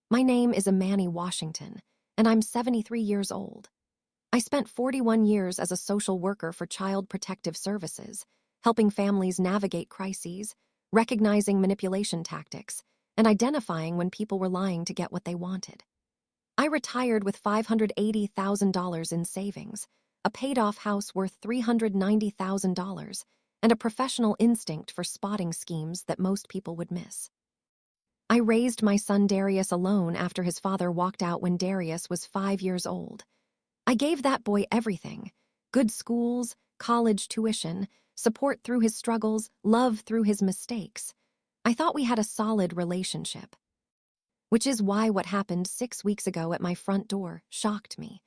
My name is Imani Washington, and I'm 73 years old. I spent 41 years as a social worker for Child Protective Services, helping families navigate crises, recognizing manipulation tactics, and identifying when people were lying to get what they wanted. I retired with $580,000 in savings, a paid-off house worth $390,000, and a professional instinct for spotting schemes that most people would miss. I raised my son Darius alone after his father walked out when Darius was 5 years old. I gave that boy everything: good schools, college tuition, support through his struggles, love through his mistakes. I thought we had a solid relationship. Which is why what happened 6 weeks ago at my front door shocked me,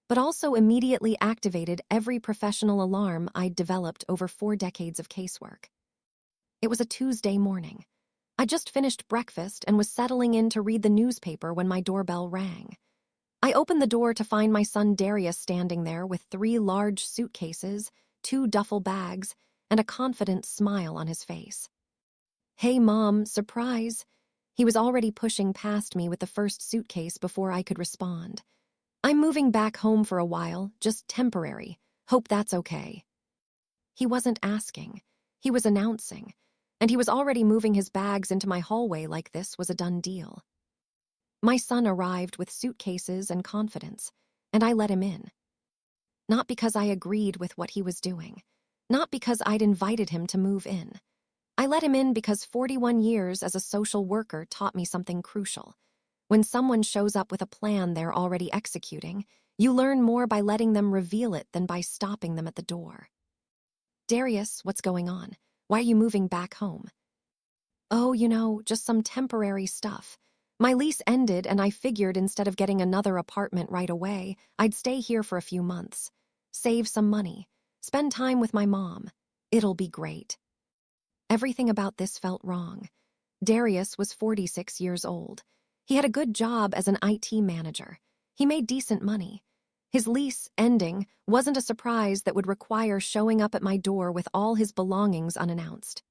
but also immediately activated every professional alarm I'd developed over 4 decades of casework. It was a Tuesday morning. I just finished breakfast and was settling in to read the newspaper when my doorbell rang. I opened the door to find my son Darius standing there with 3 large suitcases, 2 duffel bags, and a confident smile on his face. "Hey, Mom, surprise!" He was already pushing past me with the first suitcase before I could respond. "I'm moving back home for a while, just temporary. Hope that's okay." He wasn't asking. He was announcing. And he was already moving his bags into my hallway like this was a done deal. My son arrived with suitcases and confidence, and I let him in. Not because I agreed with what he was doing. Not because I'd invited him to move in. I let him in because 41 years as a social worker taught me something crucial. When someone shows up with a plan they're already executing, you learn more by letting them reveal it than by stopping them at the door. "Darius, what's going on? Why are you moving back home?" "Oh, just some temporary stuff. My lease ended and I figured instead of getting another apartment right away, I'd stay here for a few months. Save some money. Spend time with my mom. It'll be great." Everything about this felt wrong. Darius was 46 years old. He had a good job as an IT manager. He made decent money. His lease ending wasn't a surprise that would require showing up at my door with all his belongings unannounced.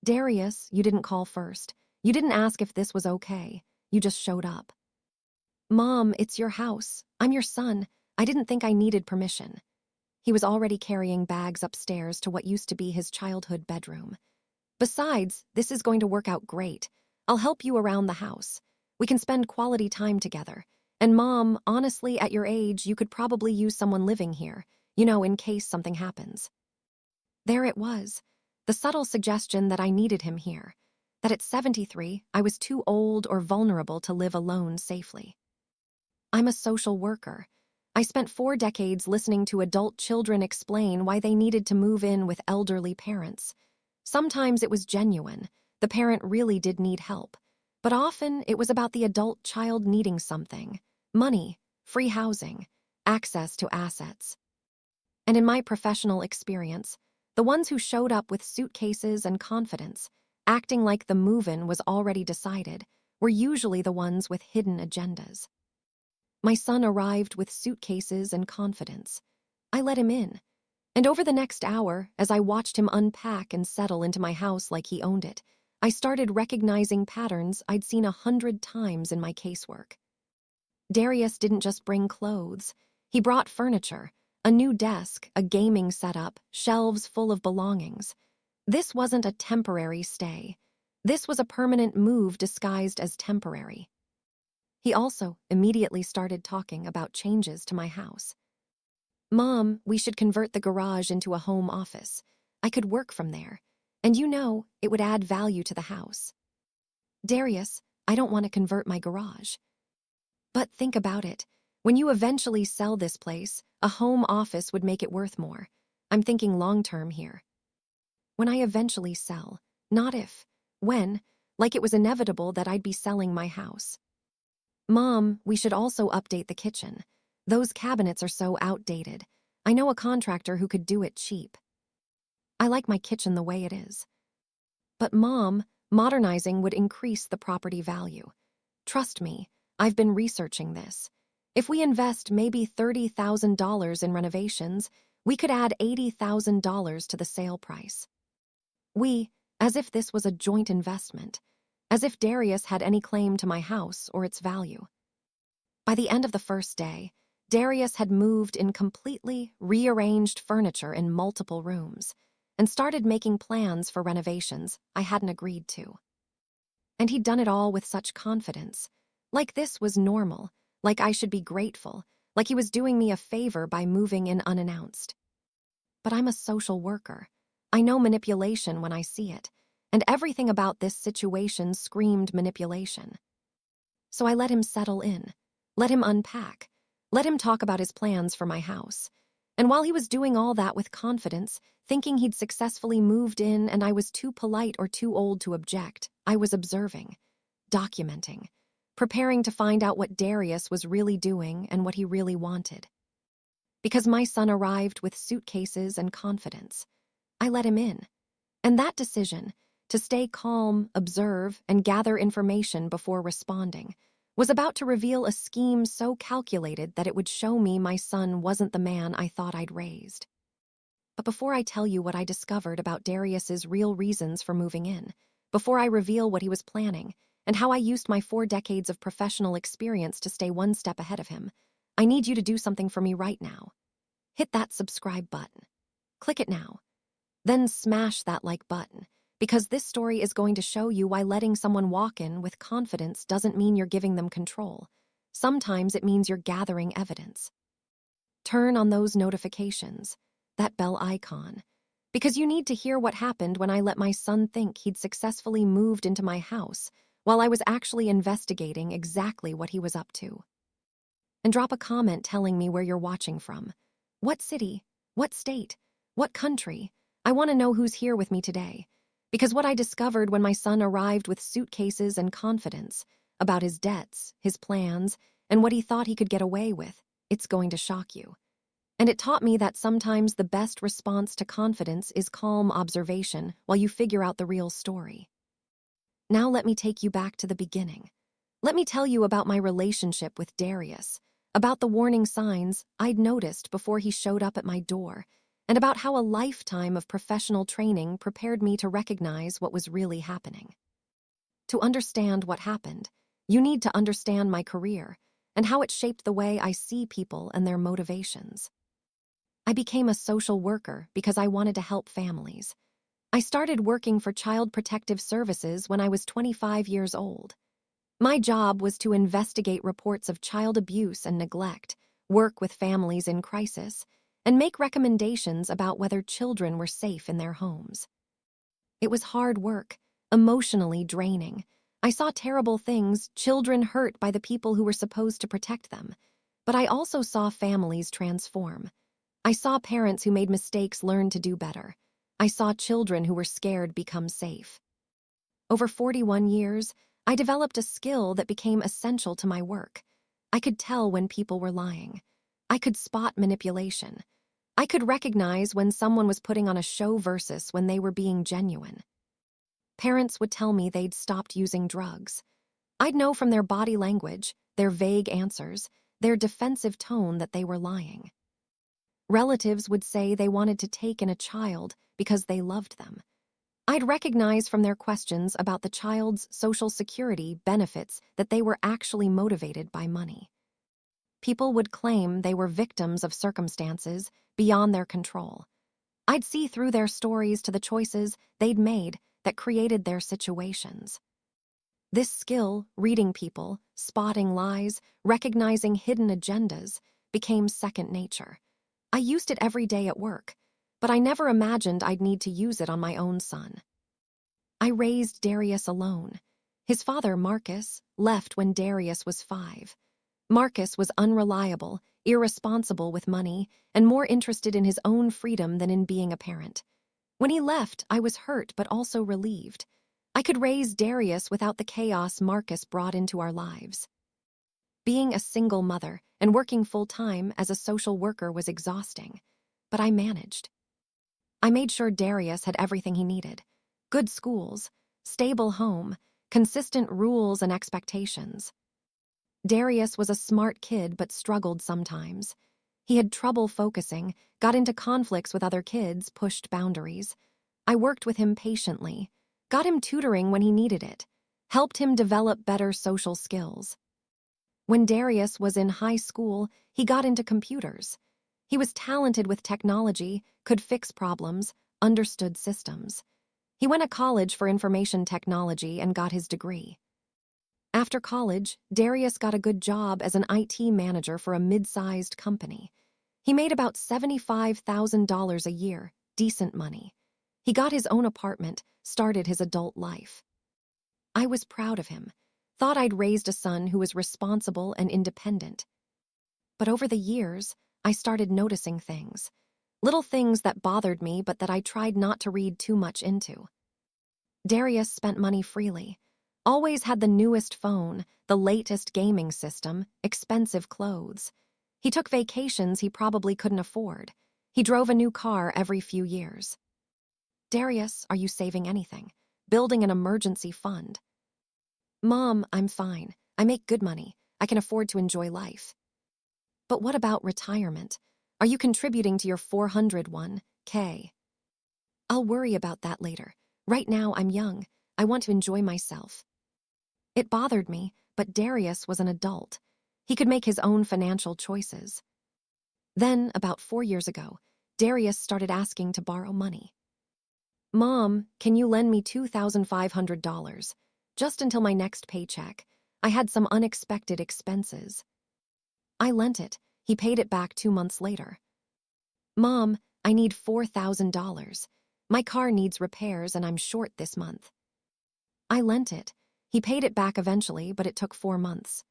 "Darius, you didn't call first. You didn't ask if this was okay. You just showed up." "Mom, it's your house. I'm your son. I didn't think I needed permission." He was already carrying bags upstairs to what used to be his childhood bedroom. "Besides, this is going to work out great. I'll help you around the house. We can spend quality time together. And Mom, honestly, at your age, you could probably use someone living here, in case something happens." There it was, the subtle suggestion that I needed him here, that at 73, I was too old or vulnerable to live alone safely. I'm a social worker. I spent 4 decades listening to adult children explain why they needed to move in with elderly parents. Sometimes it was genuine. The parent really did need help. But often it was about the adult child needing something: money, free housing, access to assets. And in my professional experience, the ones who showed up with suitcases and confidence, acting like the move-in was already decided, were usually the ones with hidden agendas. My son arrived with suitcases and confidence. I let him in. And over the next hour, as I watched him unpack and settle into my house like he owned it, I started recognizing patterns I'd seen 100 times in my casework. Darius didn't just bring clothes. He brought furniture, a new desk, a gaming setup, shelves full of belongings. This wasn't a temporary stay. This was a permanent move disguised as temporary. He also immediately started talking about changes to my house. "Mom, we should convert the garage into a home office. I could work from there. And it would add value to the house." "Darius, I don't want to convert my garage." "But think about it. When you eventually sell this place, a home office would make it worth more. I'm thinking long-term here." When I eventually sell, not if, when, like it was inevitable that I'd be selling my house. "Mom, we should also update the kitchen. Those cabinets are so outdated. I know a contractor who could do it cheap." "I like my kitchen the way it is." "But Mom, modernizing would increase the property value. Trust me, I've been researching this. If we invest maybe $30,000 in renovations, we could add $80,000 to the sale price." As if this was a joint investment. as if Darius had any claim to my house or its value. By the end of the first day, Darius had moved in completely rearranged furniture in multiple rooms and started making plans for renovations I hadn't agreed to. And he'd done it all with such confidence, like this was normal, like I should be grateful, like he was doing me a favor by moving in unannounced. But I'm a social worker. I know manipulation when I see it, and everything about this situation screamed manipulation. So I let him settle in, let him unpack, let him talk about his plans for my house. And while he was doing all that with confidence, thinking he'd successfully moved in and I was too polite or too old to object, I was observing, documenting, preparing to find out what Darius was really doing and what he really wanted. Because my son arrived with suitcases and confidence, I let him in. And that decision, to stay calm, observe, and gather information before responding, was about to reveal a scheme so calculated that it would show me my son wasn't the man I thought I'd raised. But before I tell you what I discovered about Darius's real reasons for moving in, before I reveal what he was planning, and how I used my 4 decades of professional experience to stay one step ahead of him, I need you to do something for me right now. Hit that subscribe button. Click it now. Then smash that like button, because this story is going to show you why letting someone walk in with confidence doesn't mean you're giving them control. Sometimes it means you're gathering evidence. Turn on those notifications, that bell icon, because you need to hear what happened when I let my son think he'd successfully moved into my house while I was actually investigating exactly what he was up to. And drop a comment telling me where you're watching from. What city? What state? What country? I want to know who's here with me today. Because what I discovered when my son arrived with suitcases and confidence about his debts, his plans, and what he thought he could get away with, it's going to shock you. And it taught me that sometimes the best response to confidence is calm observation while you figure out the real story. Now let me take you back to the beginning. Let me tell you about my relationship with Darius, about the warning signs I'd noticed before he showed up at my door, and about how a lifetime of professional training prepared me to recognize what was really happening. To understand what happened, you need to understand my career and how it shaped the way I see people and their motivations. I became a social worker because I wanted to help families. I started working for Child Protective Services when I was 25 years old. My job was to investigate reports of child abuse and neglect, work with families in crisis, and make recommendations about whether children were safe in their homes. It was hard work, emotionally draining. I saw terrible things, children hurt by the people who were supposed to protect them. But I also saw families transform. I saw parents who made mistakes learn to do better. I saw children who were scared become safe. Over 41 years, I developed a skill that became essential to my work. I could tell when people were lying. I could spot manipulation. I could recognize when someone was putting on a show versus when they were being genuine. Parents would tell me they'd stopped using drugs. I'd know from their body language, their vague answers, their defensive tone that they were lying. Relatives would say they wanted to take in a child because they loved them. I'd recognize from their questions about the child's social security benefits that they were actually motivated by money. People would claim they were victims of circumstances beyond their control. I'd see through their stories to the choices they'd made that created their situations. This skill, reading people, spotting lies, recognizing hidden agendas, became second nature. I used it every day at work, but I never imagined I'd need to use it on my own son. I raised Darius alone. His father, Marcus, left when Darius was 5. Marcus was unreliable, irresponsible with money, and more interested in his own freedom than in being a parent. When he left, I was hurt but also relieved. I could raise Darius without the chaos Marcus brought into our lives. Being a single mother and working full-time as a social worker was exhausting, but I managed. I made sure Darius had everything he needed: good schools, stable home, consistent rules and expectations. Darius was a smart kid but struggled sometimes. He had trouble focusing, got into conflicts with other kids, pushed boundaries. I worked with him patiently, got him tutoring when he needed it, helped him develop better social skills. When Darius was in high school, he got into computers. He was talented with technology, could fix problems, understood systems. He went to college for information technology and got his degree. After college, Darius got a good job as an IT manager for a mid-sized company. He made about $75,000 a year, decent money. He got his own apartment, started his adult life. I was proud of him, thought I'd raised a son who was responsible and independent. But over the years, I started noticing things. Little things that bothered me but that I tried not to read too much into. Darius spent money freely. Always had the newest phone, the latest gaming system, expensive clothes. He took vacations he probably couldn't afford. He drove a new car every few years. Darius, are you saving anything? Building an emergency fund? Mom, I'm fine. I make good money. I can afford to enjoy life. But what about retirement? Are you contributing to your 401k? I'll worry about that later. Right now, I'm young. I want to enjoy myself. It bothered me, but Darius was an adult. He could make his own financial choices. Then, about 4 years ago, Darius started asking to borrow money. Mom, can you lend me $2,500? Just until my next paycheck. I had some unexpected expenses. I lent it. He paid it back 2 months later. Mom, I need $4,000. My car needs repairs and I'm short this month. I lent it. He paid it back eventually, but it took 4 months.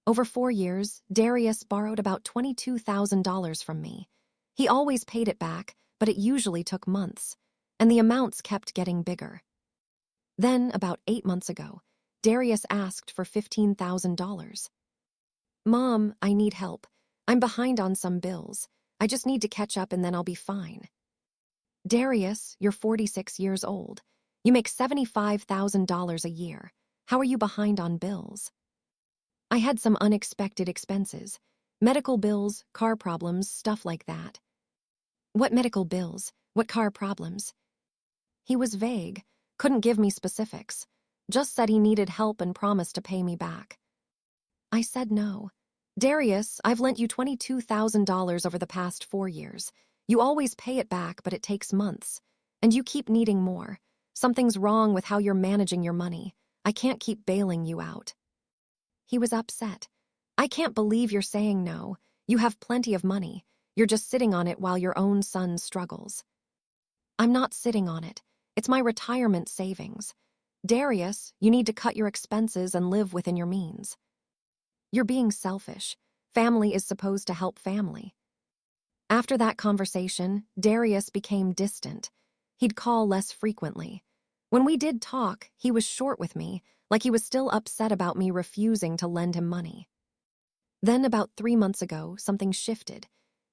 Over 4 years, Darius borrowed about $22,000 from me. He always paid it back, but it usually took months, and the amounts kept getting bigger. Then, about 8 months ago, Darius asked for $15,000. Mom, I need help. I'm behind on some bills. I just need to catch up and then I'll be fine. Darius, you're 46 years old. You make $75,000 a year. How are you behind on bills? I had some unexpected expenses. Medical bills, car problems, stuff like that. What medical bills? What car problems? He was vague, couldn't give me specifics. Just said he needed help and promised to pay me back. I said no. Darius, I've lent you $22,000 over the past 4 years. You always pay it back, but it takes months. And you keep needing more. Something's wrong with how you're managing your money. I can't keep bailing you out. He was upset. I can't believe you're saying no. You have plenty of money. You're just sitting on it while your own son struggles. I'm not sitting on it. It's my retirement savings. Darius, you need to cut your expenses and live within your means. You're being selfish. Family is supposed to help family. After that conversation, Darius became distant. He'd call less frequently. When we did talk, he was short with me, like he was still upset about me refusing to lend him money. Then, about 3 months ago, something shifted.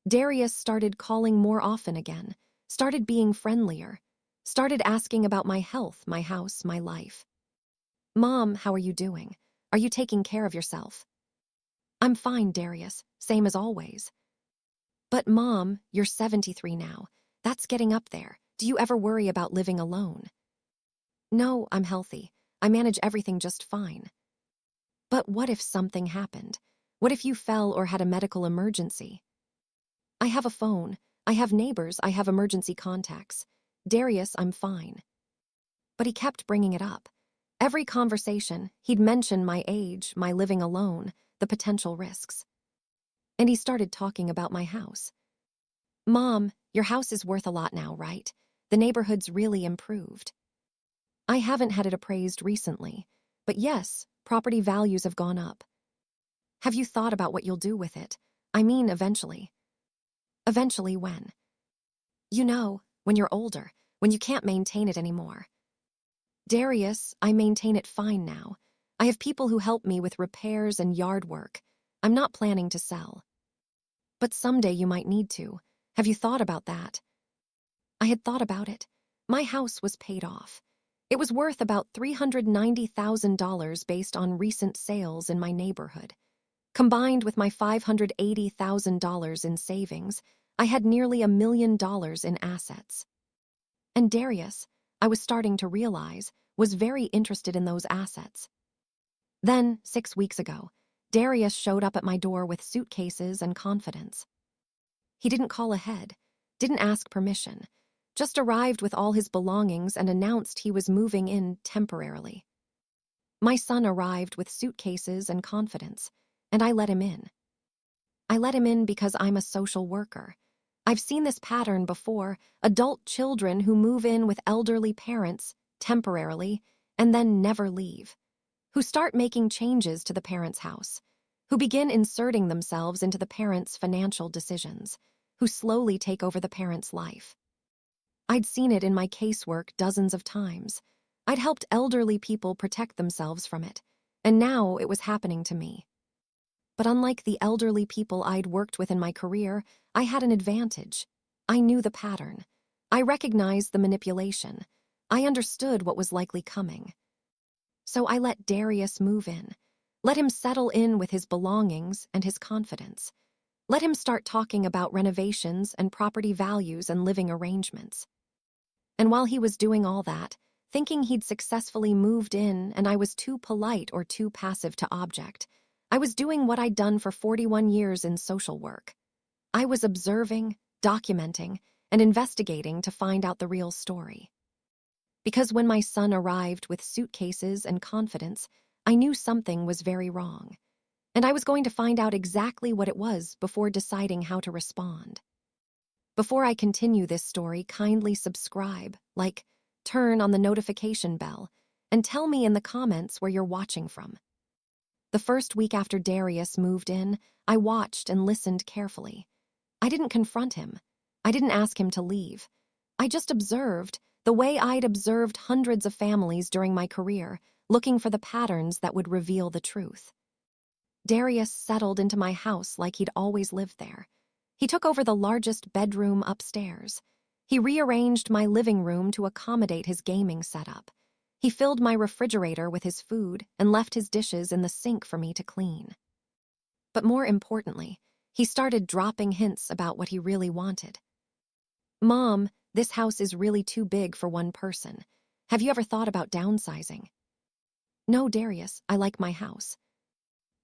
Darius started calling more often again, started being friendlier, started asking about my health, my house, my life. Mom, how are you doing? Are you taking care of yourself? I'm fine, Darius, same as always. But Mom, you're 73 now. That's getting up there. Do you ever worry about living alone? No, I'm healthy. I manage everything just fine. But what if something happened? What if you fell or had a medical emergency? I have a phone. I have neighbors. I have emergency contacts. Darius, I'm fine. But he kept bringing it up. Every conversation, he'd mention my age, my living alone, the potential risks. And he started talking about my house. Mom, your house is worth a lot now, right? The neighborhood's really improved. I haven't had it appraised recently, but yes, property values have gone up. Have you thought about what you'll do with it? I mean, eventually. Eventually when? You know, when you're older, when you can't maintain it anymore. Darius, I maintain it fine now. I have people who help me with repairs and yard work. I'm not planning to sell. But someday you might need to. Have you thought about that? I had thought about it. My house was paid off. It was worth about $390,000 based on recent sales in my neighborhood. Combined with my $580,000 in savings, I had nearly $1 million in assets. And Darius, I was starting to realize, was very interested in those assets. Then, 6 weeks ago, Darius showed up at my door with suitcases and confidence. He didn't call ahead, didn't ask permission, just arrived with all his belongings and announced he was moving in temporarily. My son arrived with suitcases and confidence, and I let him in. I let him in because I'm a social worker. I've seen this pattern before: adult children who move in with elderly parents temporarily and then never leave, who start making changes to the parents' house, who begin inserting themselves into the parents' financial decisions, who slowly take over the parents' life. I'd seen it in my casework dozens of times. I'd helped elderly people protect themselves from it, and now it was happening to me. But unlike the elderly people I'd worked with in my career, I had an advantage. I knew the pattern. I recognized the manipulation. I understood what was likely coming. So I let Darius move in. Let him settle in with his belongings and his confidence. Let him start talking about renovations and property values and living arrangements. And while he was doing all that, thinking he'd successfully moved in and I was too polite or too passive to object, I was doing what I'd done for 41 years in social work. I was observing, documenting, and investigating to find out the real story. Because when my son arrived with suitcases and confidence, I knew something was very wrong, and I was going to find out exactly what it was before deciding how to respond. Before I continue this story, kindly subscribe, like, turn on the notification bell, and tell me in the comments where you're watching from. The first week after Darius moved in, I watched and listened carefully. I didn't confront him. I didn't ask him to leave. I just observed, the way I'd observed hundreds of families during my career, looking for the patterns that would reveal the truth. Darius settled into my house like he'd always lived there. He took over the largest bedroom upstairs. He rearranged my living room to accommodate his gaming setup. He filled my refrigerator with his food and left his dishes in the sink for me to clean. But more importantly, he started dropping hints about what he really wanted. "Mom, this house is really too big for one person. Have you ever thought about downsizing?" "No, Darius, I like my house.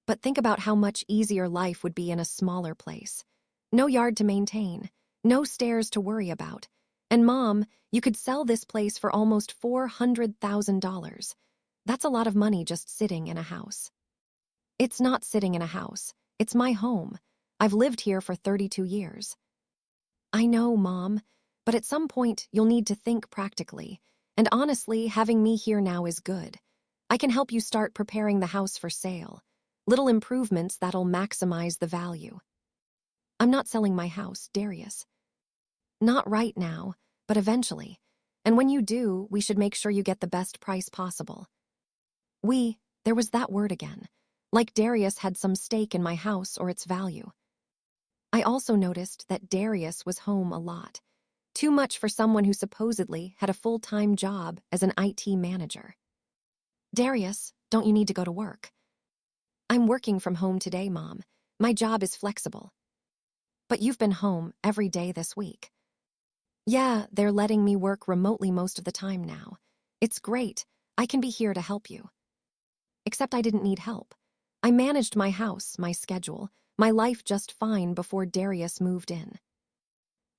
But think about how much easier life would be in a smaller place. No yard to maintain, no stairs to worry about. And Mom, you could sell this place for almost $400,000. That's a lot of money just sitting in a house." "It's not sitting in a house. It's my home. I've lived here for 32 years. "I know, Mom, but at some point you'll need to think practically. And honestly, having me here now is good. I can help you start preparing the house for sale. Little improvements that'll maximize the value." "I'm not selling my house, Darius." "Not right now, but eventually. And when you do, we should make sure you get the best price possible." There was that word again. Like Darius had some stake in my house or its value. I also noticed that Darius was home a lot. Too much for someone who supposedly had a full-time job as an IT manager. "Darius, don't you need to go to work?" "I'm working from home today, Mom. My job is flexible." "But you've been home every day this week." "Yeah, they're letting me work remotely most of the time now. It's great. I can be here to help you." Except I didn't need help. I managed my house, my schedule, my life just fine before Darius moved in.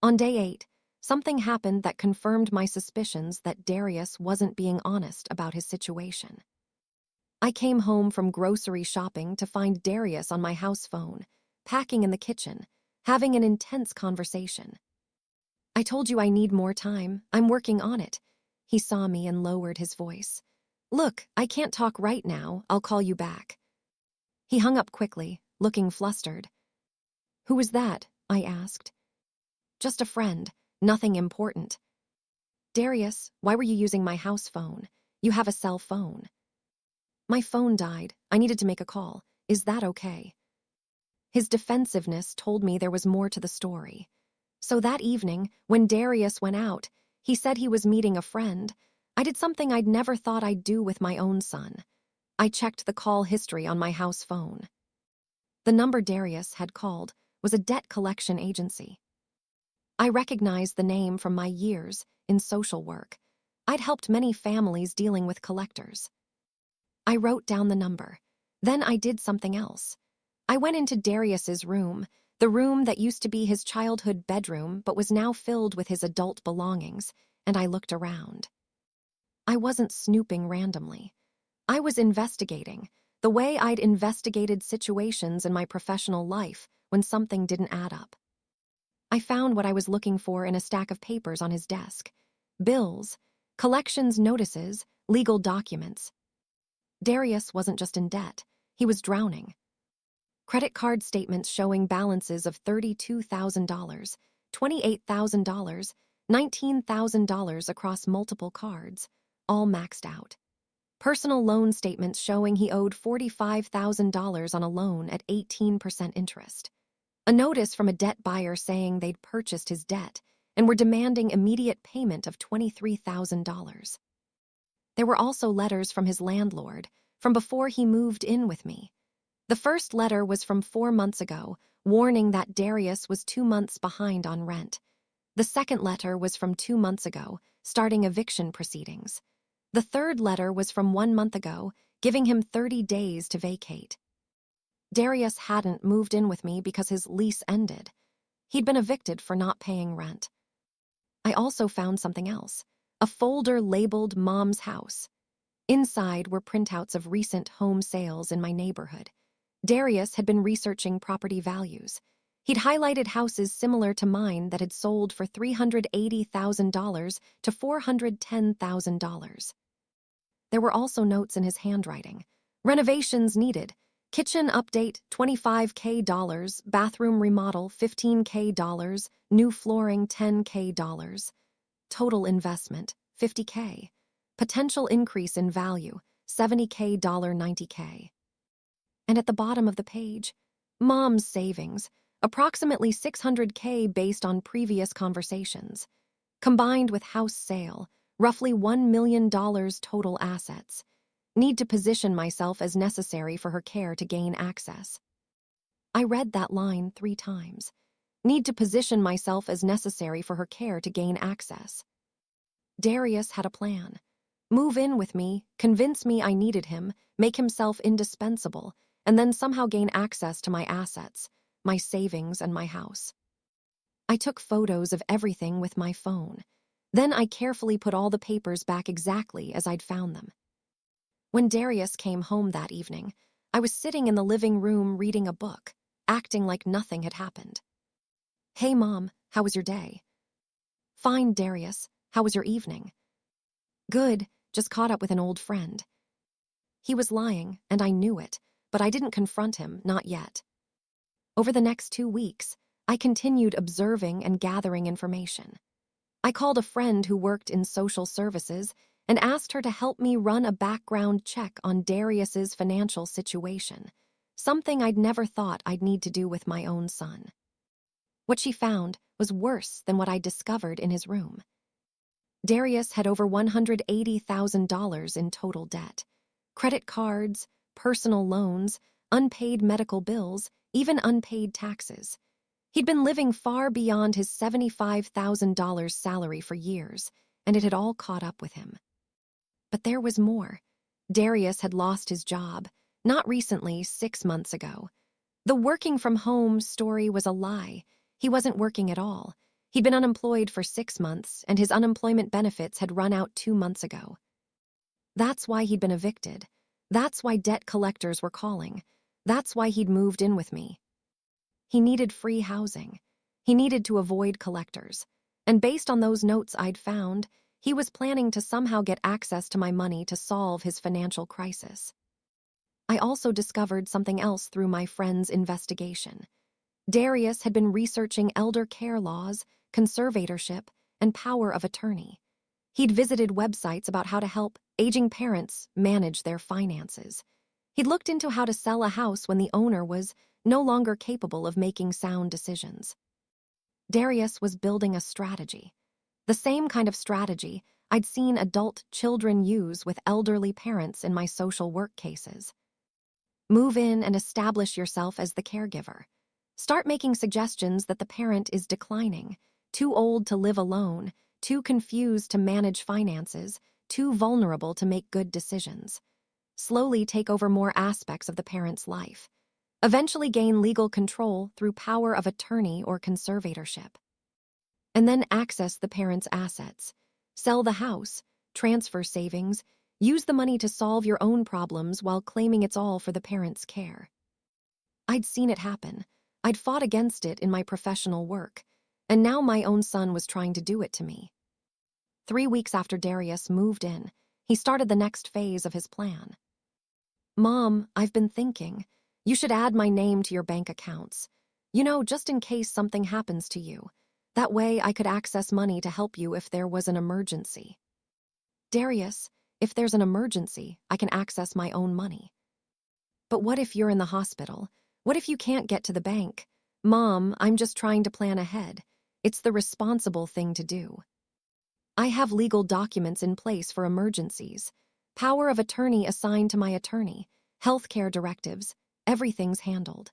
On day 8, something happened that confirmed my suspicions that Darius wasn't being honest about his situation. I came home from grocery shopping to find Darius on my house phone, packing in the kitchen, having an intense conversation. "I told you I need more time. I'm working on it." He saw me and lowered his voice. "Look, I can't talk right now. I'll call you back." He hung up quickly, looking flustered. "Who was that?" I asked. "Just a friend. Nothing important." "Darius, why were you using my house phone? You have a cell phone." "My phone died. I needed to make a call. Is that okay?" His defensiveness told me there was more to the story. So that evening, when Darius went out, he said he was meeting a friend. I did something I'd never thought I'd do with my own son. I checked the call history on my house phone. The number Darius had called was a debt collection agency. I recognized the name from my years in social work. I'd helped many families dealing with collectors. I wrote down the number. Then I did something else. I went into Darius's room, the room that used to be his childhood bedroom but was now filled with his adult belongings, and I looked around. I wasn't snooping randomly. I was investigating, the way I'd investigated situations in my professional life when something didn't add up. I found what I was looking for in a stack of papers on his desk. Bills, collections notices, legal documents. Darius wasn't just in debt, he was drowning. Credit card statements showing balances of $32,000, $28,000, $19,000 across multiple cards, all maxed out. Personal loan statements showing he owed $45,000 on a loan at 18% interest. A notice from a debt buyer saying they'd purchased his debt and were demanding immediate payment of $23,000. There were also letters from his landlord, from before he moved in with me. The first letter was from 4 months ago, warning that Darius was 2 months behind on rent. The second letter was from 2 months ago, starting eviction proceedings. The third letter was from 1 month ago, giving him 30 days to vacate. Darius hadn't moved in with me because his lease ended. He'd been evicted for not paying rent. I also found something else, a folder labeled Mom's House. Inside were printouts of recent home sales in my neighborhood. Darius had been researching property values. He'd highlighted houses similar to mine that had sold for $380,000 to $410,000. There were also notes in his handwriting. Renovations needed. Kitchen update, $25K, bathroom remodel, $15K, new flooring, $10K. Total investment, $50K. Potential increase in value, $70K, $90K. And at the bottom of the page, Mom's savings, approximately $600K based on previous conversations. Combined with house sale, roughly $1 million total assets. Need to position myself as necessary for her care to gain access. I read that line 3 times. Need to position myself as necessary for her care to gain access. Darius had a plan. Move in with me, convince me I needed him, make himself indispensable, and then somehow gain access to my assets, my savings, and my house. I took photos of everything with my phone. Then I carefully put all the papers back exactly as I'd found them. When Darius came home that evening, I was sitting in the living room reading a book, acting like nothing had happened. "Hey, Mom, how was your day?" "Fine, Darius. How was your evening?" "Good, just caught up with an old friend." He was lying, and I knew it, but I didn't confront him, not yet. Over the next 2 weeks, I continued observing and gathering information. I called a friend who worked in social services and asked her to help me run a background check on Darius's financial situation, something I'd never thought I'd need to do with my own son. What she found was worse than what I discovered in his room. Darius had over $180,000 in total debt. Credit cards, personal loans, unpaid medical bills, even unpaid taxes. He'd been living far beyond his $75,000 salary for years, and it had all caught up with him. But there was more. Darius had lost his job, not recently, 6 months ago. The working from home story was a lie. He wasn't working at all. He'd been unemployed for 6 months, and his unemployment benefits had run out 2 months ago. That's why he'd been evicted. That's why debt collectors were calling. That's why he'd moved in with me. He needed free housing. He needed to avoid collectors. And based on those notes I'd found, he was planning to somehow get access to my money to solve his financial crisis. I also discovered something else through my friend's investigation. Darius had been researching elder care laws, conservatorship, and power of attorney. He'd visited websites about how to help aging parents manage their finances. He'd looked into how to sell a house when the owner was no longer capable of making sound decisions. Darius was building a strategy. The same kind of strategy I'd seen adult children use with elderly parents in my social work cases. Move in and establish yourself as the caregiver. Start making suggestions that the parent is declining, too old to live alone, too confused to manage finances, too vulnerable to make good decisions. Slowly take over more aspects of the parent's life. Eventually gain legal control through power of attorney or conservatorship. And then access the parent's assets. Sell the house, transfer savings, use the money to solve your own problems while claiming it's all for the parent's care. I'd seen it happen. I'd fought against it in my professional work, and now my own son was trying to do it to me. 3 weeks after Darius moved in, he started the next phase of his plan. "Mom, I've been thinking. You should add my name to your bank accounts. Just in case something happens to you. That way I could access money to help you if there was an emergency." "Darius, if there's an emergency, I can access my own money." "But what if you're in the hospital? What if you can't get to the bank?" "Mom, I'm just trying to plan ahead. It's the responsible thing to do. I have legal documents in place for emergencies. Power of attorney assigned to my attorney. Healthcare directives. Everything's handled."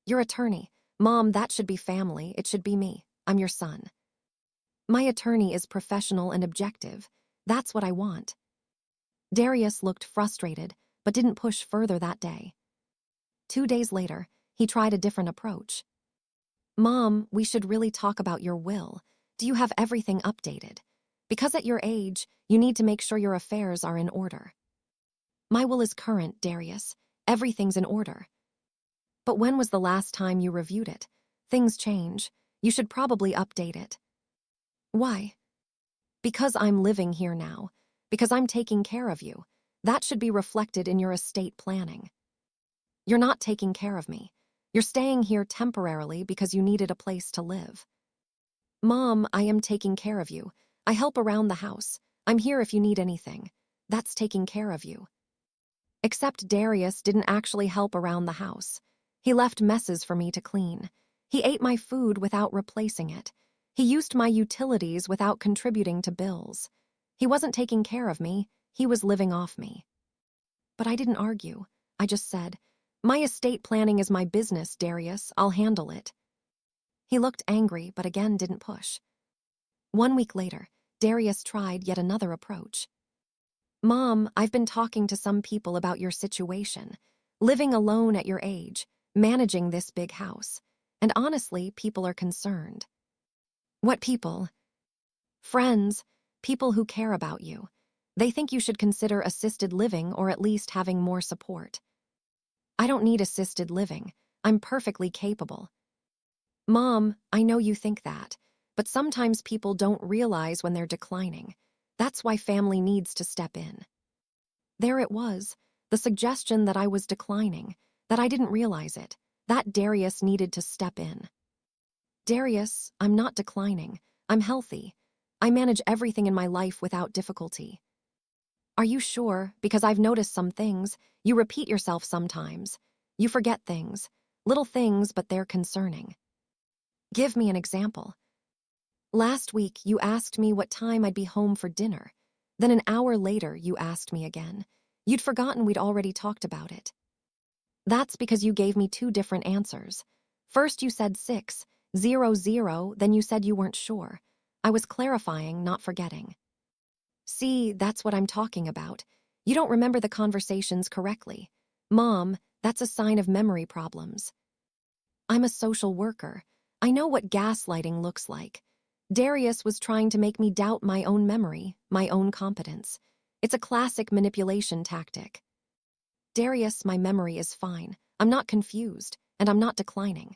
"Your attorney. Mom, that should be family. It should be me. I'm your son." "My attorney is professional and objective. That's what I want." Darius looked frustrated, but didn't push further that day. 2 days later, he tried a different approach. "Mom, we should really talk about your will. Do you have everything updated? Because at your age, you need to make sure your affairs are in order." "My will is current, Darius. Everything's in order." "But when was the last time you reviewed it? Things change. You should probably update it." "Why?" "Because I'm living here now. Because I'm taking care of you. That should be reflected in your estate planning." "You're not taking care of me. You're staying here temporarily because you needed a place to live." "Mom, I am taking care of you. I help around the house. I'm here if you need anything. That's taking care of you." Except Darius didn't actually help around the house. He left messes for me to clean. He ate my food without replacing it. He used my utilities without contributing to bills. He wasn't taking care of me. He was living off me. But I didn't argue. I just said, "My estate planning is my business, Darius. I'll handle it." He looked angry, but again didn't push. 1 week later, Darius tried yet another approach. "Mom, I've been talking to some people about your situation. Living alone at your age, managing this big house. And honestly, people are concerned." "What people?" "Friends, people who care about you. They think you should consider assisted living or at least having more support." "I don't need assisted living. I'm perfectly capable." "Mom, I know you think that, but sometimes people don't realize when they're declining. That's why family needs to step in." There it was, the suggestion that I was declining, that I didn't realize it, that Darius needed to step in. "Darius, I'm not declining. I'm healthy. I manage everything in my life without difficulty." "Are you sure? Because I've noticed some things. You repeat yourself sometimes. You forget things. Little things, but they're concerning." "Give me an example." "Last week, you asked me what time I'd be home for dinner. Then an hour later, you asked me again. You'd forgotten we'd already talked about it." "That's because you gave me 2 different answers. First you said 6:00, then you said you weren't sure. I was clarifying, not forgetting." "See, that's what I'm talking about. You don't remember the conversations correctly. Mom, that's a sign of memory problems." "I'm a social worker. I know what gaslighting looks like. Darius was trying to make me doubt my own memory, my own competence. It's a classic manipulation tactic." "Darius, my memory is fine. I'm not confused, and I'm not declining."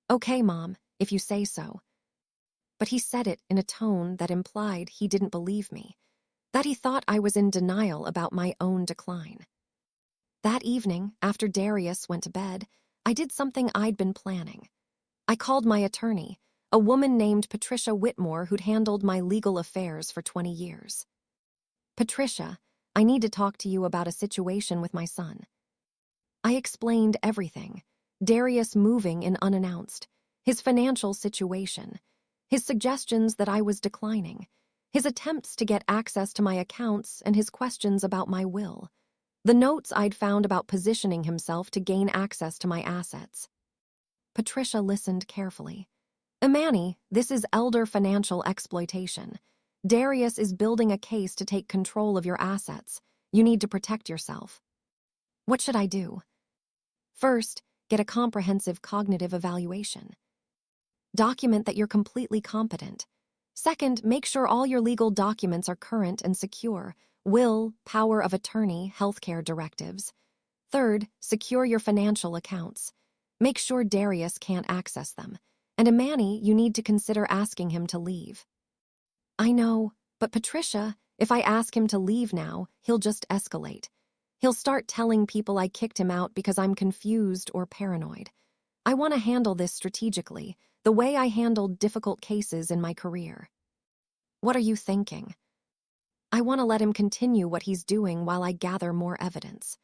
"Okay, Mom, if you say so." But he said it in a tone that implied he didn't believe me, that he thought I was in denial about my own decline. That evening, after Darius went to bed, I did something I'd been planning. I called my attorney, a woman named Patricia Whitmore who'd handled my legal affairs for 20 years. "Patricia, I need to talk to you about a situation with my son." I explained everything. Darius moving in unannounced, his financial situation, his suggestions that I was declining, his attempts to get access to my accounts, and his questions about my will, the notes I'd found about positioning himself to gain access to my assets. Patricia listened carefully. Imani, this is elder financial exploitation. Darius is building a case to take control of your assets. You need to protect yourself. What should I do? First, get a comprehensive cognitive evaluation. Document that you're completely competent. Second, make sure all your legal documents are current and secure. Will, power of attorney, healthcare directives. Third, secure your financial accounts. Make sure Darius can't access them. And Imani, you need to consider asking him to leave. I know, but Patricia, if I ask him to leave now, he'll just escalate. He'll start telling people I kicked him out because I'm confused or paranoid. I want to handle this strategically, the way I handled difficult cases in my career. What are you thinking? I want to let him continue what he's doing while I gather more evidence.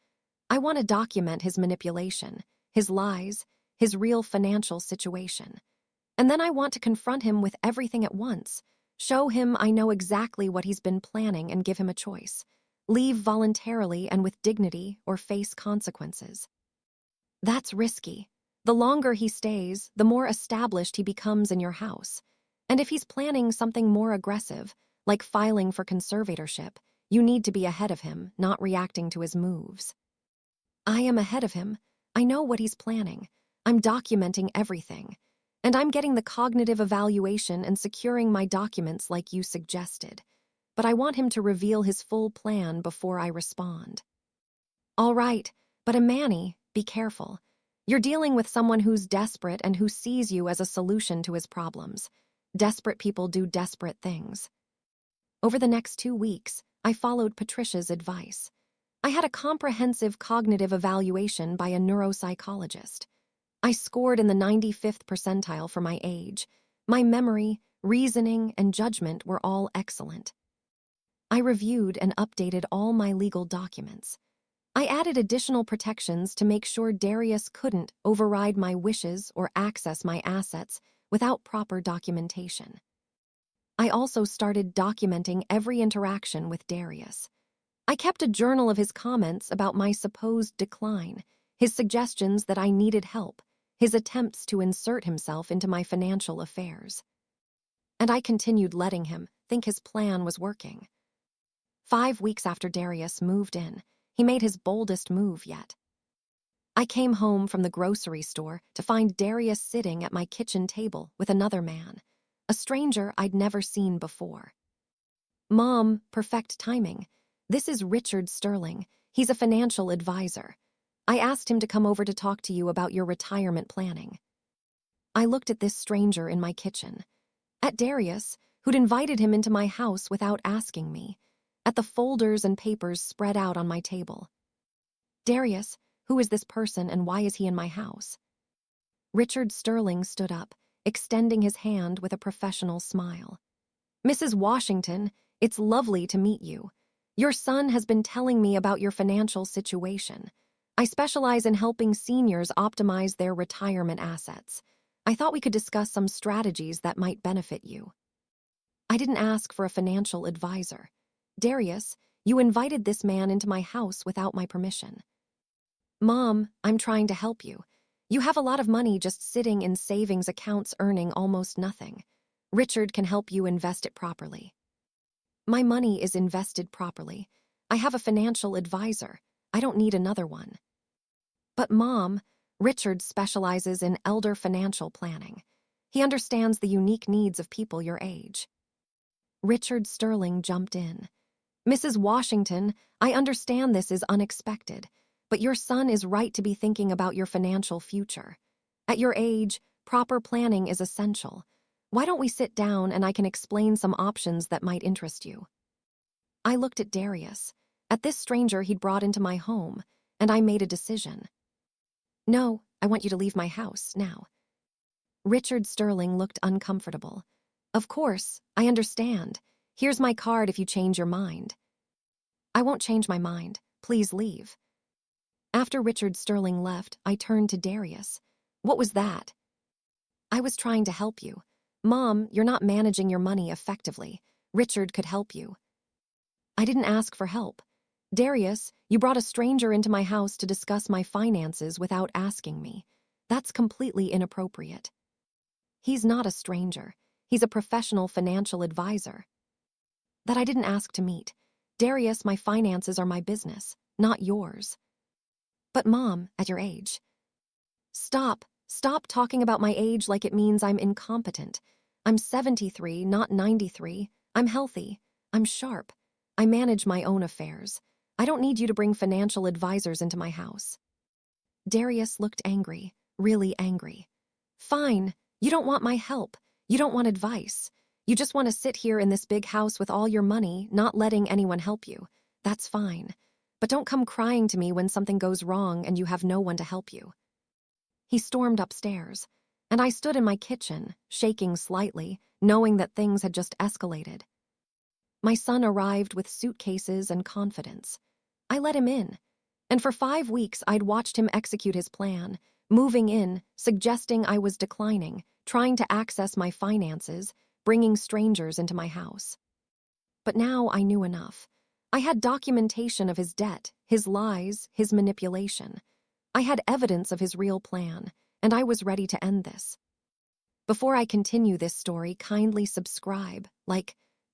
I want to document his manipulation, his lies, his real financial situation. And then I want to confront him with everything at once, show him I know exactly what he's been planning and give him a choice. Leave voluntarily and with dignity or face consequences. That's risky. The longer he stays, the more established he becomes in your house. And if he's planning something more aggressive, like filing for conservatorship, you need to be ahead of him, not reacting to his moves. I am ahead of him. I know what he's planning. I'm documenting everything. And I'm getting the cognitive evaluation and securing my documents like you suggested. But I want him to reveal his full plan before I respond. All right, but Imani, be careful. You're dealing with someone who's desperate and who sees you as a solution to his problems. Desperate people do desperate things. Over the next 2 weeks, I followed Patricia's advice. I had a comprehensive cognitive evaluation by a neuropsychologist. I scored in the 95th percentile for my age. My memory, reasoning, and judgment were all excellent. I reviewed and updated all my legal documents. I added additional protections to make sure Darius couldn't override my wishes or access my assets without proper documentation. I also started documenting every interaction with Darius. I kept a journal of his comments about my supposed decline, his suggestions that I needed help, his attempts to insert himself into my financial affairs. And I continued letting him think his plan was working. 5 weeks after Darius moved in, he made his boldest move yet. I came home from the grocery store to find Darius sitting at my kitchen table with another man, a stranger I'd never seen before. Mom, perfect timing. This is Richard Sterling. He's a financial advisor. I asked him to come over to talk to you about your retirement planning. I looked at this stranger in my kitchen, at Darius, who'd invited him into my house without asking me, at the folders and papers spread out on my table. Darius, who is this person and why is he in my house? Richard Sterling stood up, extending his hand with a professional smile. Mrs. Washington, it's lovely to meet you. Your son has been telling me about your financial situation. I specialize in helping seniors optimize their retirement assets. I thought we could discuss some strategies that might benefit you. I didn't ask for a financial advisor. Darius, you invited this man into my house without my permission. Mom, I'm trying to help you. You have a lot of money just sitting in savings accounts earning almost nothing. Richard can help you invest it properly. My money is invested properly. I have a financial advisor. I don't need another one. But Mom, Richard specializes in elder financial planning. He understands the unique needs of people your age. Richard Sterling jumped in. Mrs. Washington, I understand this is unexpected, but your son is right to be thinking about your financial future. At your age, proper planning is essential. Why don't we sit down and I can explain some options that might interest you? I looked at Darius, at this stranger he'd brought into my home, and I made a decision. No, I want you to leave my house now. Richard Sterling looked uncomfortable. Of course, I understand. Here's my card if you change your mind. I won't change my mind. Please leave. After Richard Sterling left, I turned to Darius. What was that? I was trying to help you. Mom, you're not managing your money effectively. Richard could help you. I didn't ask for help. Darius, you brought a stranger into my house to discuss my finances without asking me. That's completely inappropriate. He's not a stranger. He's a professional financial advisor that I didn't ask to meet. Darius, my finances are my business, not yours. But Mom, at your age. Stop talking about my age like it means I'm incompetent. I'm 73, not 93. I'm healthy. I'm sharp. I manage my own affairs. I don't need you to bring financial advisors into my house. Darius looked angry, really angry. Fine, you don't want my help. You don't want advice. You just want to sit here in this big house with all your money, not letting anyone help you. That's fine. But don't come crying to me when something goes wrong and you have no one to help you. He stormed upstairs, and I stood in my kitchen, shaking slightly, knowing that things had just escalated. My son arrived with suitcases and confidence. I let him in, and for 5 weeks I'd watched him execute his plan, moving in, suggesting I was declining, trying to access my finances, bringing strangers into my house. But now I knew enough. I had documentation of his debt, his lies, his manipulation. I had evidence of his real plan, and I was ready to end this. Before I continue this story, kindly subscribe,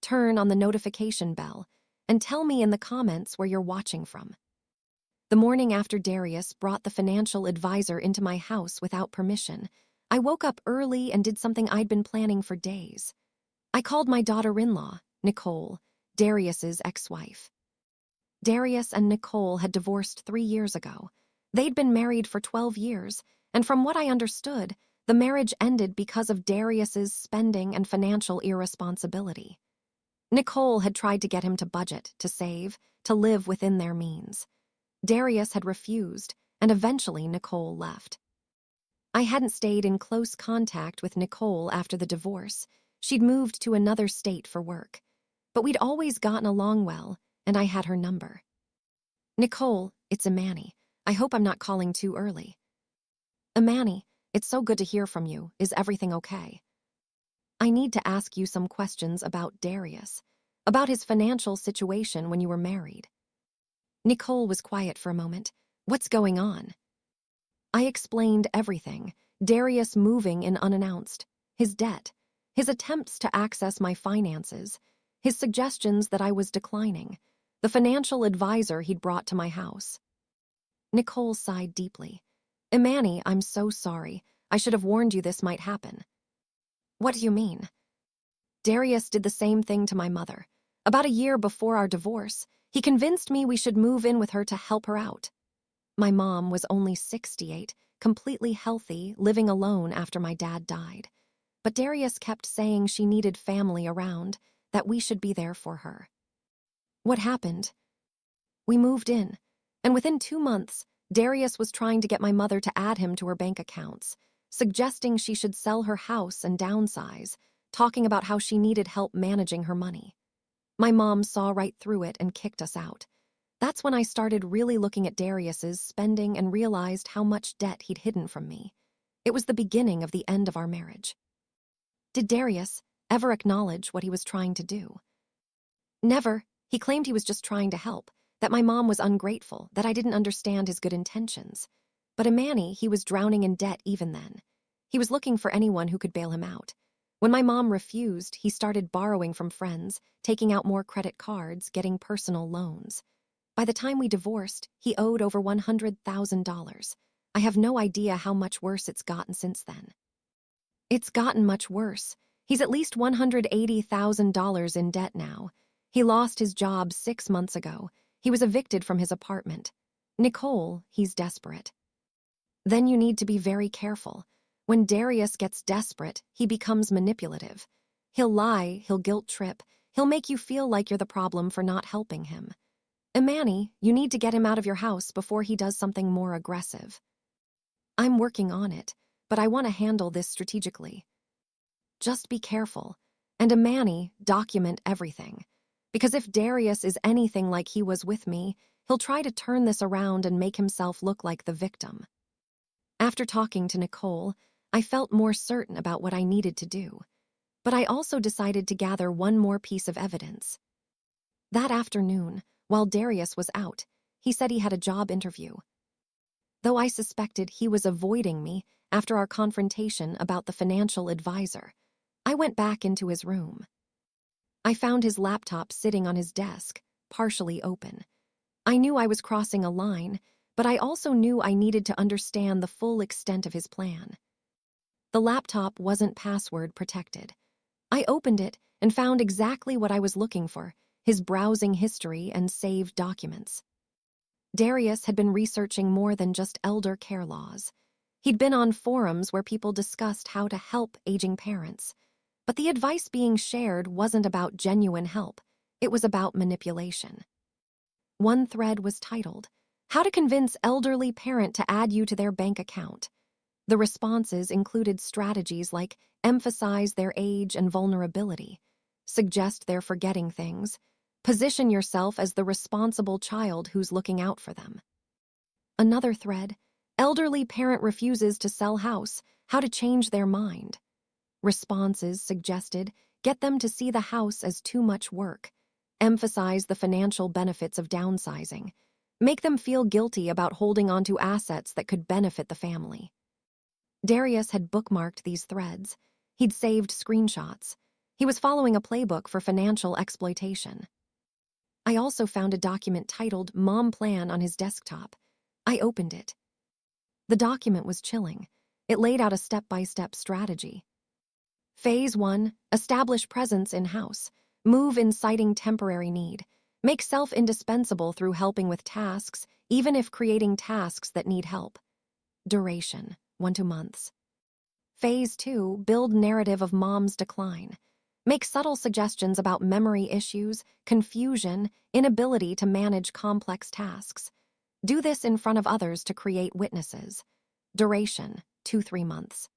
turn on the notification bell, and tell me in the comments where you're watching from. The morning after Darius brought the financial advisor into my house without permission, I woke up early and did something I'd been planning for days. I called my daughter-in-law, Nicole, Darius's ex-wife. Darius and Nicole had divorced 3 years ago. They'd been married for 12 years, and from what I understood, the marriage ended because of Darius's spending and financial irresponsibility. Nicole had tried to get him to budget, to save, to live within their means. Darius had refused, and eventually Nicole left. I hadn't stayed in close contact with Nicole after the divorce. She'd moved to another state for work. But we'd always gotten along well, and I had her number. Nicole, it's Imani. I hope I'm not calling too early. Imani, it's so good to hear from you. Is everything okay? I need to ask you some questions about Darius, about his financial situation when you were married. Nicole was quiet for a moment. What's going on? I explained everything. Darius moving in unannounced, his debt, his attempts to access my finances, his suggestions that I was declining, the financial advisor he'd brought to my house. Nicole sighed deeply. Imani, I'm so sorry. I should have warned you this might happen. What do you mean? Darius did the same thing to my mother. About a year before our divorce, he convinced me we should move in with her to help her out. My mom was only 68, completely healthy, living alone after my dad died. But Darius kept saying she needed family around, that we should be there for her. What happened? We moved in, and within 2 months, Darius was trying to get my mother to add him to her bank accounts, suggesting she should sell her house and downsize, talking about how she needed help managing her money. My mom saw right through it and kicked us out. That's when I started really looking at Darius's spending and realized how much debt he'd hidden from me. It was the beginning of the end of our marriage. Did Darius ever acknowledge what he was trying to do? Never. He claimed he was just trying to help, that my mom was ungrateful, that I didn't understand his good intentions. But Imani, he was drowning in debt even then. He was looking for anyone who could bail him out. When my mom refused, he started borrowing from friends, taking out more credit cards, getting personal loans. By the time we divorced, he owed over $100,000. I have no idea how much worse it's gotten since then. It's gotten much worse. He's at least $180,000 in debt now. He lost his job 6 months ago. He was evicted from his apartment. Nicole, he's desperate. Then you need to be very careful. When Darius gets desperate, he becomes manipulative. He'll lie, he'll guilt trip, he'll make you feel like you're the problem for not helping him. Imani, you need to get him out of your house before he does something more aggressive. I'm working on it, but I want to handle this strategically. Just be careful. And Imani, document everything. Because if Darius is anything like he was with me, he'll try to turn this around and make himself look like the victim. After talking to Nicole, I felt more certain about what I needed to do. But I also decided to gather one more piece of evidence. That afternoon, while Darius was out, he said he had a job interview. Though I suspected he was avoiding me, after our confrontation about the financial advisor, I went back into his room. I found his laptop sitting on his desk, partially open. I knew I was crossing a line, but I also knew I needed to understand the full extent of his plan. The laptop wasn't password protected. I opened it and found exactly what I was looking for: his browsing history and saved documents. Darius had been researching more than just elder care laws. He'd been on forums where people discussed how to help aging parents. But the advice being shared wasn't about genuine help. It was about manipulation. One thread was titled, "How to Convince Elderly Parent to Add You to Their Bank Account." The responses included strategies like emphasize their age and vulnerability, suggest they're forgetting things, position yourself as the responsible child who's looking out for them. Another thread, elderly parent refuses to sell house, how to change their mind. Responses suggested get them to see the house as too much work, emphasize the financial benefits of downsizing, make them feel guilty about holding onto assets that could benefit the family. Darius had bookmarked these threads. He'd saved screenshots. He was following a playbook for financial exploitation. I also found a document titled Mom Plan on his desktop. I opened it. The document was chilling. It laid out a step-by-step strategy. Phase 1, establish presence in-house. Move inciting temporary need. Make self indispensable through helping with tasks, even if creating tasks that need help. Duration, 1 to 2 months. Phase 2, build narrative of mom's decline. Make subtle suggestions about memory issues, confusion, inability to manage complex tasks. Do this in front of others to create witnesses. Duration, 2-3 months.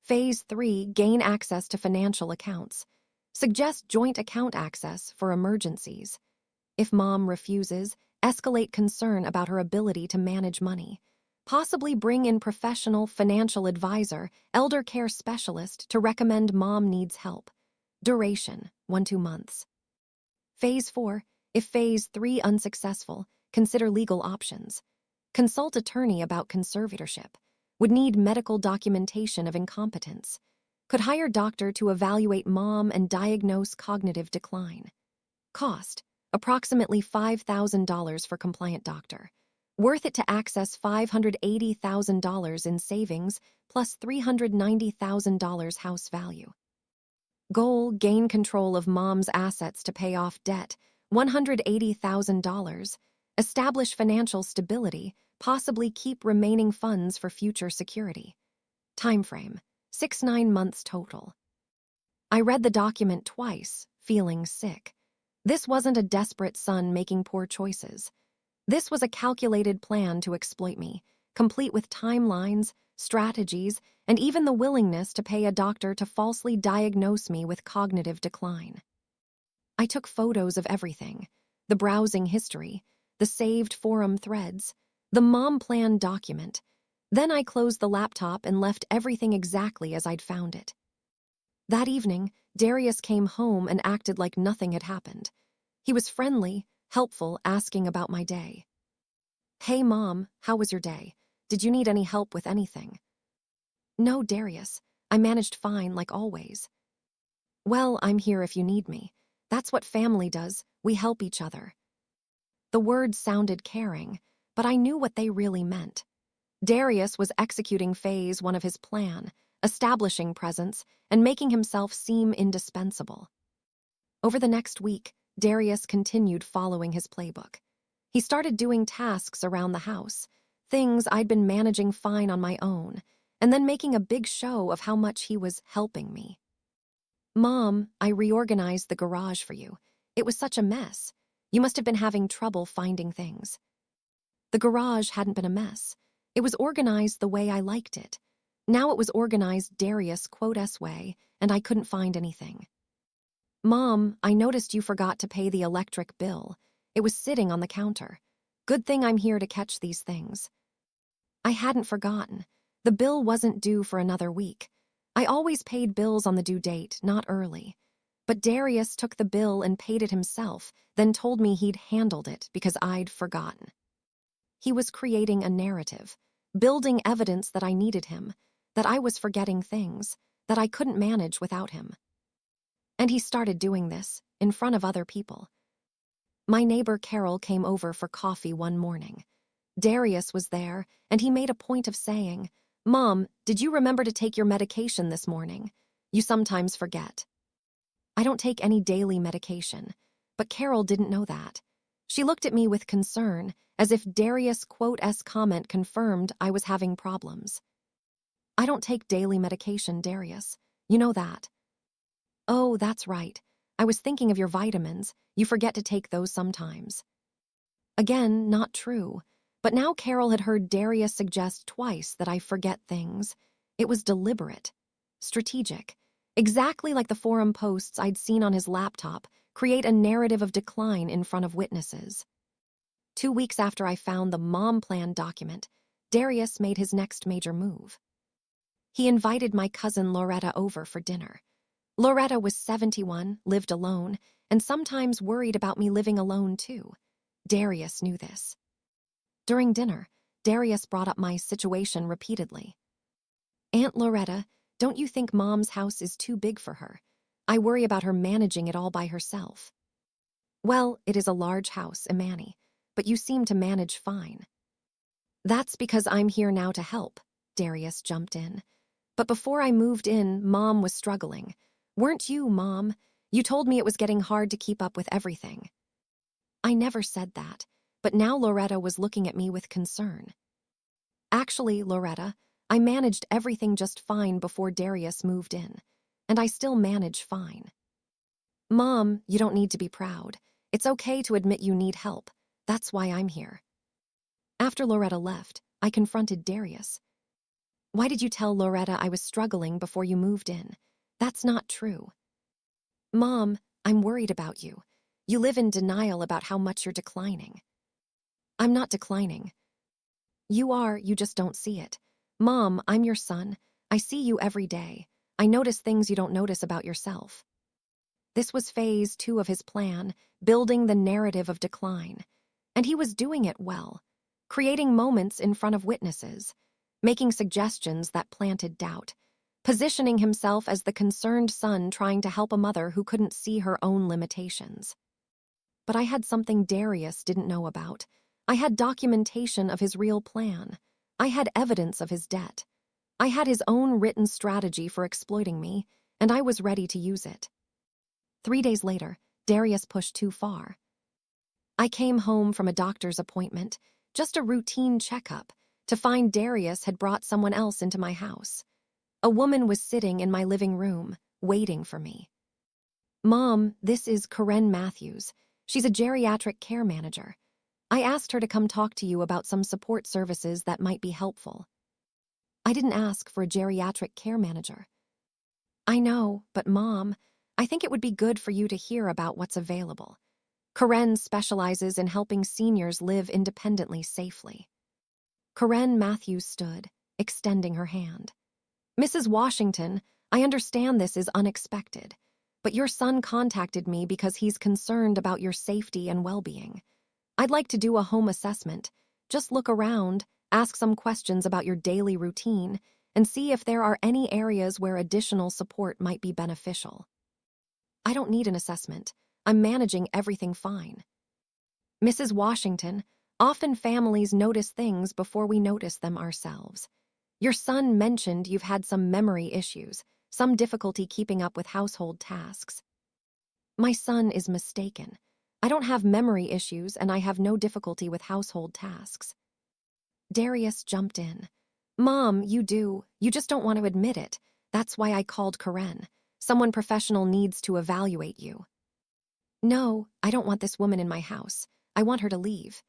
Phase 3, gain access to financial accounts. Suggest joint account access for emergencies. If mom refuses, escalate concern about her ability to manage money. Possibly bring in professional financial advisor, elder care specialist to recommend mom needs help. Duration, 1-2 months. Phase 4, if Phase 3 unsuccessful, consider legal options. Consult attorney about conservatorship. Would need medical documentation of incompetence. Could hire doctor to evaluate mom and diagnose cognitive decline. Cost, approximately $5,000 for compliant doctor. Worth it to access $580,000 in savings plus $390,000 house value. Goal, gain control of mom's assets to pay off debt, $180,000. Establish financial stability, possibly keep remaining funds for future security. Timeframe, 6-9 months total. I read the document twice, feeling sick. This wasn't a desperate son making poor choices. This was a calculated plan to exploit me, complete with timelines, strategies, and even the willingness to pay a doctor to falsely diagnose me with cognitive decline. I took photos of everything: the browsing history, the saved forum threads, the mom plan document. Then I closed the laptop and left everything exactly as I'd found it. That evening, Darius came home and acted like nothing had happened. He was friendly, helpful, asking about my day. "Hey, Mom, how was your day? Did you need any help with anything?" "No, Darius. I managed fine, like always." "Well, I'm here if you need me. That's what family does. We help each other." The words sounded caring, but I knew what they really meant. Darius was executing Phase 1 of his plan, establishing presence and making himself seem indispensable. Over the next week, Darius continued following his playbook. He started doing tasks around the house, things I'd been managing fine on my own, and then making a big show of how much he was helping me. "Mom, I reorganized the garage for you. It was such a mess. You must have been having trouble finding things." The garage hadn't been a mess. It was organized the way I liked it. Now it was organized Darius' way, and I couldn't find anything. "Mom, I noticed you forgot to pay the electric bill. It was sitting on the counter. Good thing I'm here to catch these things." I hadn't forgotten. The bill wasn't due for another week. I always paid bills on the due date, not early. But Darius took the bill and paid it himself, then told me he'd handled it because I'd forgotten. He was creating a narrative, building evidence that I needed him, that I was forgetting things, that I couldn't manage without him. And he started doing this, in front of other people. My neighbor Carol came over for coffee one morning. Darius was there, and he made a point of saying, "Mom, did you remember to take your medication this morning? You sometimes forget." I don't take any daily medication, but Carol didn't know that. She looked at me with concern, as if Darius' quote-s comment confirmed I was having problems. "I don't take daily medication, Darius. You know that." "Oh, that's right. I was thinking of your vitamins. You forget to take those sometimes." Again, not true. But now Carol had heard Darius suggest twice that I forget things. It was deliberate, strategic, exactly like the forum posts I'd seen on his laptop create a narrative of decline in front of witnesses. 2 weeks after I found the mom plan document, Darius made his next major move. He invited my cousin Loretta over for dinner. Loretta was 71, lived alone, and sometimes worried about me living alone too. Darius knew this. During dinner, Darius brought up my situation repeatedly. "Aunt Loretta, don't you think Mom's house is too big for her? I worry about her managing it all by herself." "Well, it is a large house, Imani, but you seem to manage fine." "That's because I'm here now to help," Darius jumped in. "But before I moved in, Mom was struggling. Weren't you, Mom? You told me it was getting hard to keep up with everything." I never said that, but now Loretta was looking at me with concern. "Actually, Loretta, I managed everything just fine before Darius moved in, and I still manage fine." "Mom, you don't need to be proud. It's okay to admit you need help. That's why I'm here." After Loretta left, I confronted Darius. "Why did you tell Loretta I was struggling before you moved in? That's not true." "Mom, I'm worried about you. You live in denial about how much you're declining." "I'm not declining." "You are, you just don't see it. Mom, I'm your son. I see you every day. I notice things you don't notice about yourself." This was phase 2 of his plan, building the narrative of decline. And he was doing it well, creating moments in front of witnesses, making suggestions that planted doubt, positioning himself as the concerned son trying to help a mother who couldn't see her own limitations. But I had something Darius didn't know about. I had documentation of his real plan. I had evidence of his debt. I had his own written strategy for exploiting me, and I was ready to use it. 3 days later, Darius pushed too far. I came home from a doctor's appointment, just a routine checkup, to find Darius had brought someone else into my house. A woman was sitting in my living room, waiting for me. "Mom, this is Karen Matthews. She's a geriatric care manager. I asked her to come talk to you about some support services that might be helpful." "I didn't ask for a geriatric care manager." "I know, but Mom, I think it would be good for you to hear about what's available. Karen specializes in helping seniors live independently safely." Karen Matthews stood, extending her hand. "Mrs. Washington, I understand this is unexpected, but your son contacted me because he's concerned about your safety and well-being. I'd like to do a home assessment. Just look around, ask some questions about your daily routine, and see if there are any areas where additional support might be beneficial." "I don't need an assessment. I'm managing everything fine." "Mrs. Washington, often families notice things before we notice them ourselves. Your son mentioned you've had some memory issues, some difficulty keeping up with household tasks." "My son is mistaken. I don't have memory issues and I have no difficulty with household tasks." Darius jumped in. "Mom, you do. You just don't want to admit it. That's why I called Karen. Someone professional needs to evaluate you." "No, I don't want this woman in my house. I want her to leave."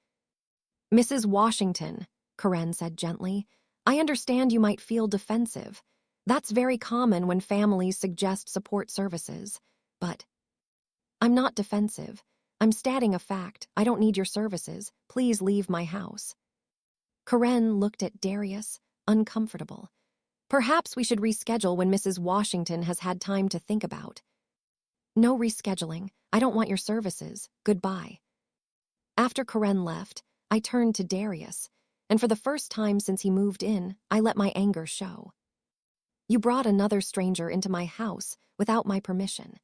"Mrs. Washington," Karen said gently, "I understand you might feel defensive. That's very common when families suggest support services. But I'm not defensive. I'm stating a fact. I don't need your services. Please leave my house." Karen looked at Darius, uncomfortable. "Perhaps we should reschedule when Mrs. Washington has had time to think about." "No rescheduling. I don't want your services. Goodbye." After Karen left, I turned to Darius, and for the first time since he moved in, I let my anger show. You brought another stranger into my house without my permission.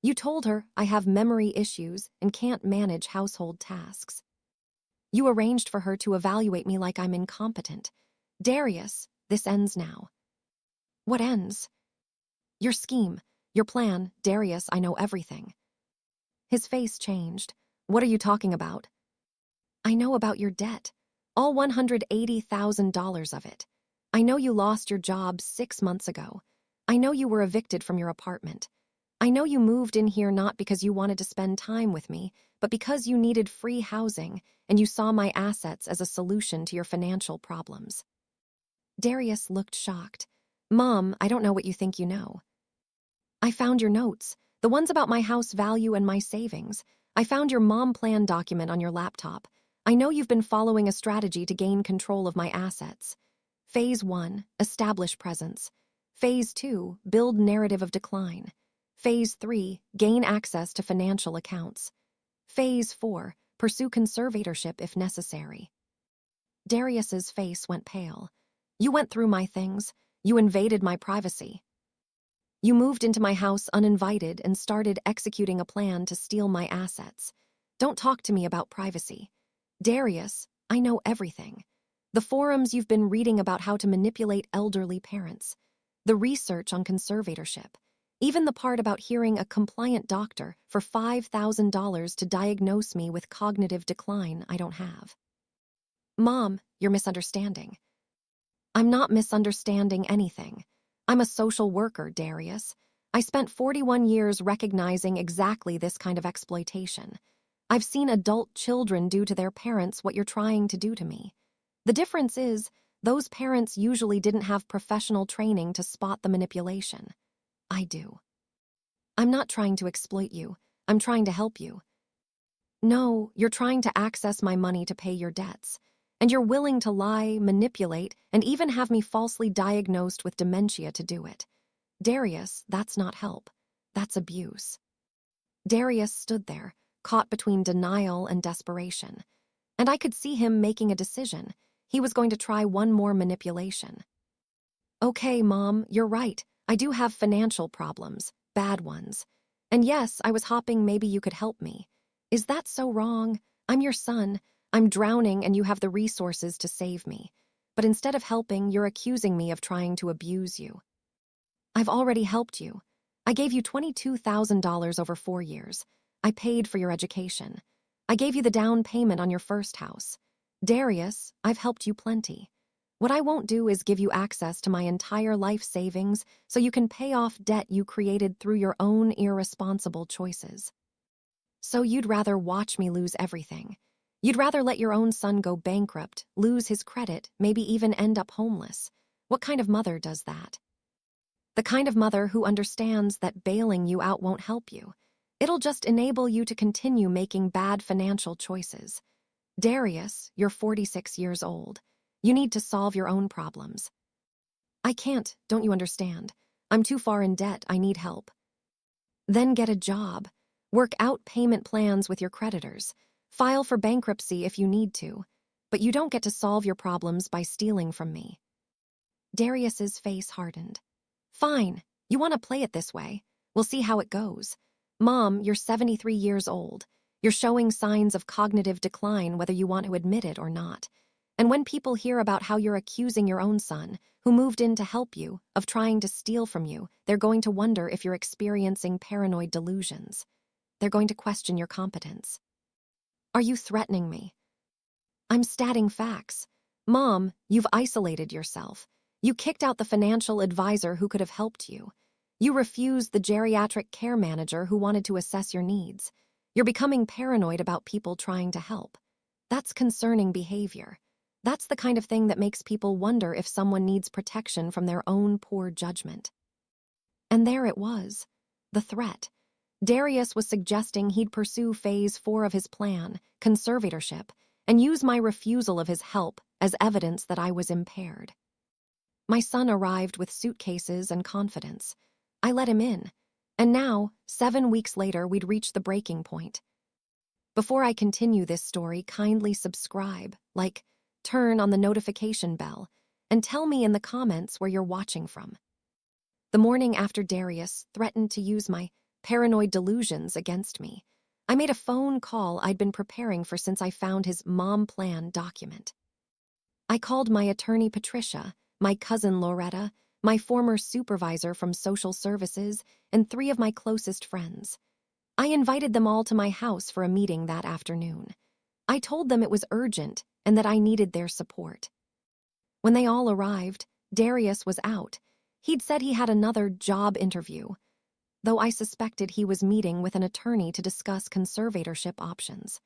You told her I have memory issues and can't manage household tasks. You arranged for her to evaluate me like I'm incompetent. Darius, this ends now. What ends? Your scheme, your plan, Darius, I know everything. His face changed. What are you talking about? I know about your debt. All $180,000 of it. I know you lost your job 6 months ago. I know you were evicted from your apartment. I know you moved in here not because you wanted to spend time with me, but because you needed free housing and you saw my assets as a solution to your financial problems. Darius looked shocked. Mom, I don't know what you think you know. I found your notes, the ones about my house value and my savings. I found your mom plan document on your laptop. I know you've been following a strategy to gain control of my assets. Phase 1, establish presence. Phase 2, build narrative of decline. Phase 3, gain access to financial accounts. Phase 4, pursue conservatorship if necessary. Darius's face went pale. You went through my things. You invaded my privacy. You moved into my house uninvited and started executing a plan to steal my assets. Don't talk to me about privacy. Darius, I know everything. The forums you've been reading about how to manipulate elderly parents. The research on conservatorship. Even the part about hearing a compliant doctor for $5,000 to diagnose me with cognitive decline I don't have. Mom, you're misunderstanding. I'm not misunderstanding anything. I'm a social worker, Darius. I spent 41 years recognizing exactly this kind of exploitation. I've seen adult children do to their parents what you're trying to do to me. The difference is, those parents usually didn't have professional training to spot the manipulation. I do. I'm not trying to exploit you. I'm trying to help you. No, you're trying to access my money to pay your debts. And you're willing to lie, manipulate, and even have me falsely diagnosed with dementia to do it. Darius, that's not help. That's abuse. Darius stood there, caught between denial and desperation. And I could see him making a decision. He was going to try one more manipulation. Okay, Mom, you're right. I do have financial problems, bad ones. And yes, I was hoping maybe you could help me. Is that so wrong? I'm your son. I'm drowning and you have the resources to save me. But instead of helping, you're accusing me of trying to abuse you. I've already helped you. I gave you $22,000 over 4 years. I paid for your education. I gave you the down payment on your first house. Darius, I've helped you plenty. What I won't do is give you access to my entire life savings so you can pay off debt you created through your own irresponsible choices. So you'd rather watch me lose everything. You'd rather let your own son go bankrupt, lose his credit, maybe even end up homeless. What kind of mother does that? The kind of mother who understands that bailing you out won't help you. It'll just enable you to continue making bad financial choices. Darius, you're 46 years old. You need to solve your own problems. I can't, don't you understand? I'm too far in debt, I need help. Then get a job. Work out payment plans with your creditors. File for bankruptcy if you need to. But you don't get to solve your problems by stealing from me. Darius's face hardened. Fine, you want to play it this way. We'll see how it goes. Mom, you're 73 years old. You're showing signs of cognitive decline whether you want to admit it or not. And when people hear about how you're accusing your own son, who moved in to help you, of trying to steal from you, they're going to wonder if you're experiencing paranoid delusions. They're going to question your competence. Are you threatening me? I'm stating facts. Mom, you've isolated yourself. You kicked out the financial advisor who could have helped you. You refused the geriatric care manager who wanted to assess your needs. You're becoming paranoid about people trying to help. That's concerning behavior. That's the kind of thing that makes people wonder if someone needs protection from their own poor judgment. And there it was, the threat. Darius was suggesting he'd pursue phase 4 of his plan, conservatorship, and use my refusal of his help as evidence that I was impaired. My son arrived with suitcases and confidence. I let him in. And now, 7 weeks later, we'd reached the breaking point. Before I continue this story, kindly subscribe, turn on the notification bell, and tell me in the comments where you're watching from. The morning after Darius threatened to use my paranoid delusions against me, I made a phone call I'd been preparing for since I found his mom plan document. I called my attorney Patricia, my cousin Loretta, my former supervisor from social services, and 3 of my closest friends. I invited them all to my house for a meeting that afternoon. I told them it was urgent and that I needed their support. When they all arrived, Darius was out. He'd said he had another job interview, though I suspected he was meeting with an attorney to discuss conservatorship options.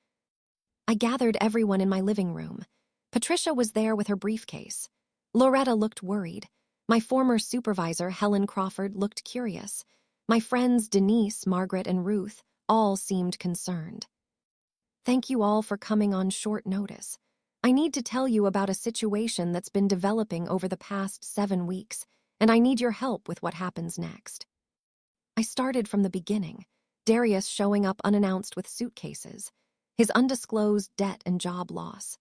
I gathered everyone in my living room. Patricia was there with her briefcase. Loretta looked worried. My former supervisor, Helen Crawford, looked curious. My friends Denise, Margaret, and Ruth all seemed concerned. Thank you all for coming on short notice. I need to tell you about a situation that's been developing over the past 7 weeks, and I need your help with what happens next. I started from the beginning, Darius showing up unannounced with suitcases, his undisclosed debt and job loss.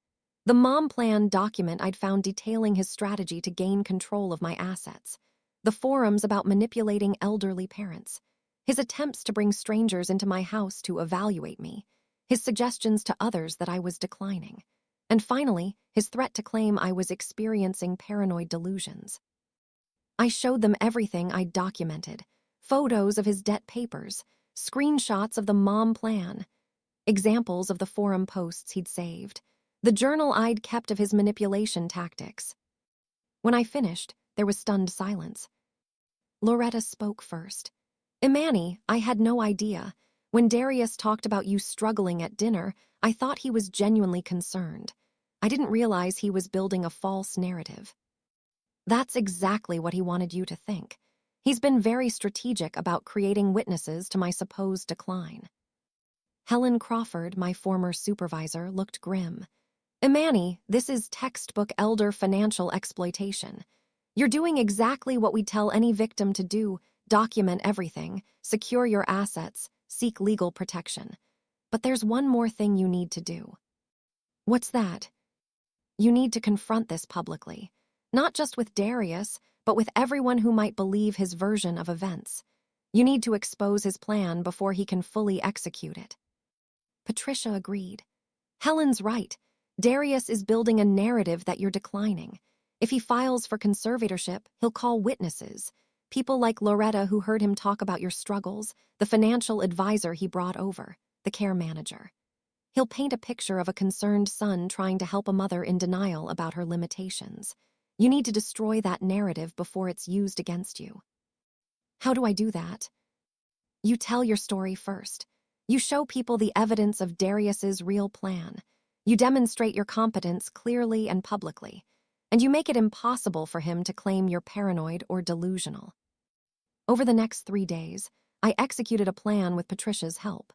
The mom plan document I'd found detailing his strategy to gain control of my assets, the forums about manipulating elderly parents, his attempts to bring strangers into my house to evaluate me, his suggestions to others that I was declining, and finally, his threat to claim I was experiencing paranoid delusions. I showed them everything I'd documented, photos of his debt papers, screenshots of the mom plan, examples of the forum posts he'd saved, the journal I'd kept of his manipulation tactics. When I finished, there was stunned silence. Loretta spoke first. Imani, I had no idea. When Darius talked about you struggling at dinner, I thought he was genuinely concerned. I didn't realize he was building a false narrative. That's exactly what he wanted you to think. He's been very strategic about creating witnesses to my supposed decline. Helen Crawford, my former supervisor, looked grim. Imani, this is textbook elder financial exploitation. You're doing exactly what we tell any victim to do: document everything, secure your assets, seek legal protection. But there's one more thing you need to do. What's that? You need to confront this publicly, not just with Darius, but with everyone who might believe his version of events. You need to expose his plan before he can fully execute it. Patricia agreed. Helen's right. Darius is building a narrative that you're declining. If he files for conservatorship, he'll call witnesses, people like Loretta who heard him talk about your struggles, the financial advisor he brought over, the care manager. He'll paint a picture of a concerned son trying to help a mother in denial about her limitations. You need to destroy that narrative before it's used against you. How do I do that? You tell your story first. You show people the evidence of Darius's real plan. You demonstrate your competence clearly and publicly, and you make it impossible for him to claim you're paranoid or delusional. Over the next 3 days, I executed a plan with Patricia's help.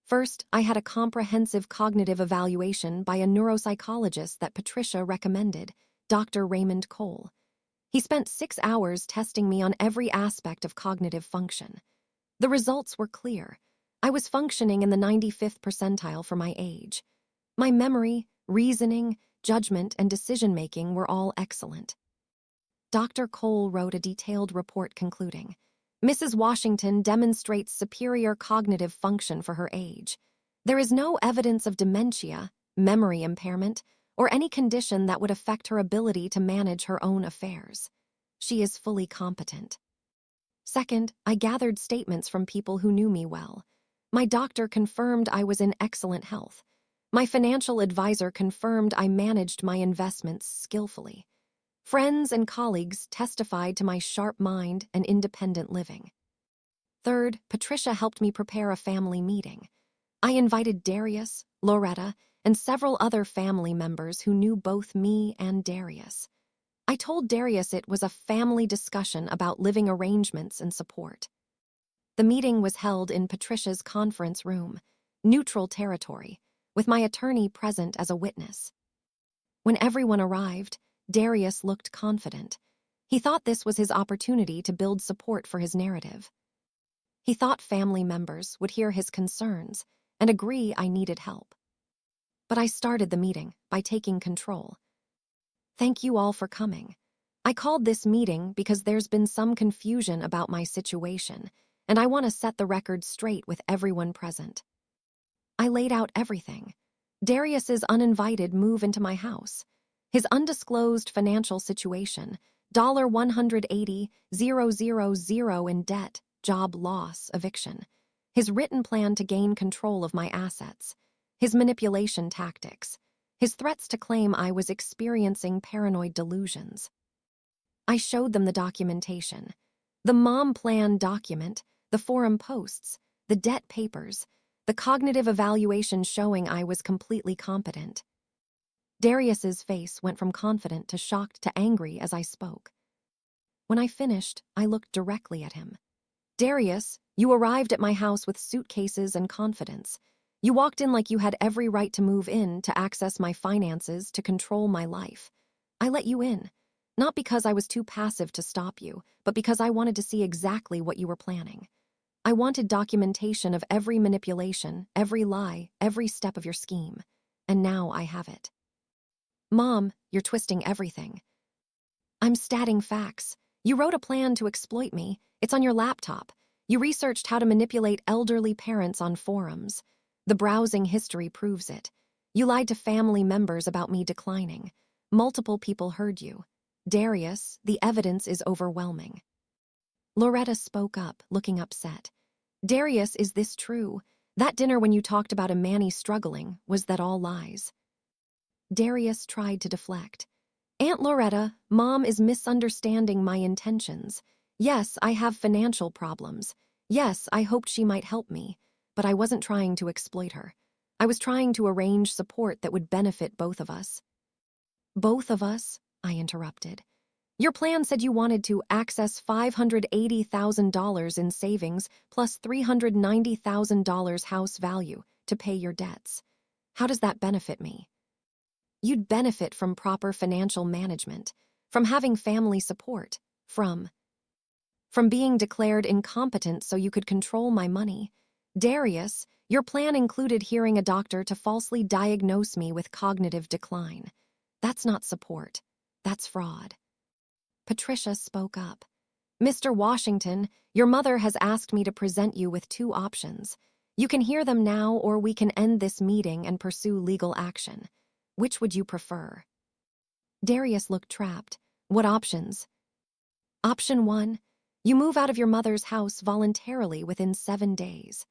First, I had a comprehensive cognitive evaluation by a neuropsychologist that Patricia recommended, Dr. Raymond Cole. He spent 6 hours testing me on every aspect of cognitive function. The results were clear. I was functioning in the 95th percentile for my age. My memory, reasoning, judgment, and decision-making were all excellent. Dr. Cole wrote a detailed report concluding, Mrs. Washington demonstrates superior cognitive function for her age. There is no evidence of dementia, memory impairment, or any condition that would affect her ability to manage her own affairs. She is fully competent. Second, I gathered statements from people who knew me well. My doctor confirmed I was in excellent health. My financial advisor confirmed I managed my investments skillfully. Friends and colleagues testified to my sharp mind and independent living. Third, Patricia helped me prepare a family meeting. I invited Darius, Loretta, and several other family members who knew both me and Darius. I told Darius it was a family discussion about living arrangements and support. The meeting was held in Patricia's conference room, neutral territory, with my attorney present as a witness. When everyone arrived, Darius looked confident. He thought this was his opportunity to build support for his narrative. He thought family members would hear his concerns and agree I needed help. But I started the meeting by taking control. Thank you all for coming. I called this meeting because there's been some confusion about my situation, and I want to set the record straight with everyone present. I laid out everything. Darius's uninvited move into my house, his undisclosed financial situation, $180,000 in debt, job loss, eviction, his written plan to gain control of my assets, his manipulation tactics, his threats to claim I was experiencing paranoid delusions. I showed them the documentation. The mom plan document, the forum posts, the debt papers, the cognitive evaluation showing I was completely competent. Darius's face went from confident to shocked to angry as I spoke. When I finished, I looked directly at him. Darius, you arrived at my house with suitcases and confidence. You walked in like you had every right to move in, to access my finances, to control my life. I let you in. Not because I was too passive to stop you, but because I wanted to see exactly what you were planning. I wanted documentation of every manipulation, every lie, every step of your scheme. And now I have it. Mom, you're twisting everything. I'm statting facts. You wrote a plan to exploit me. It's on your laptop. You researched how to manipulate elderly parents on forums. The browsing history proves it. You lied to family members about me declining. Multiple people heard you. Darius, the evidence is overwhelming. Loretta spoke up, looking upset. Darius, is this true? That dinner when you talked about Imani struggling, was that all lies? Darius tried to deflect. Aunt Loretta, Mom is misunderstanding my intentions. Yes, I have financial problems. Yes, I hoped she might help me, but I wasn't trying to exploit her. I was trying to arrange support that would benefit both of us. Both of us? I interrupted. Your plan said you wanted to access $580,000 in savings plus $390,000 house value to pay your debts. How does that benefit me? You'd benefit from proper financial management, from having family support, from being declared incompetent so you could control my money. Darius, your plan included hiring a doctor to falsely diagnose me with cognitive decline. That's not support. That's fraud. Patricia spoke up. Mr. Washington, your mother has asked me to present you with two options. You can hear them now, or we can end this meeting and pursue legal action. Which would you prefer? Darius looked trapped. What options? Option 1, you move out of your mother's house voluntarily within 7 days.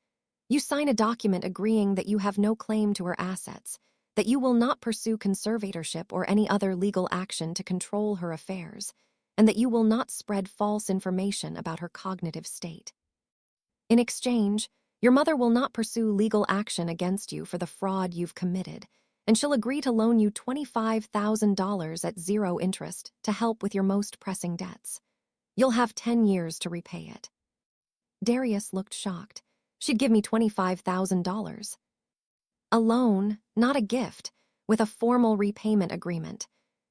You sign a document agreeing that you have no claim to her assets, that you will not pursue conservatorship or any other legal action to control her affairs, and that you will not spread false information about her cognitive state. In exchange, your mother will not pursue legal action against you for the fraud you've committed, and she'll agree to loan you $25,000 at 0 interest to help with your most pressing debts. You'll have 10 years to repay it. Darius looked shocked. She'd give me $25,000. A loan, not a gift, with a formal repayment agreement.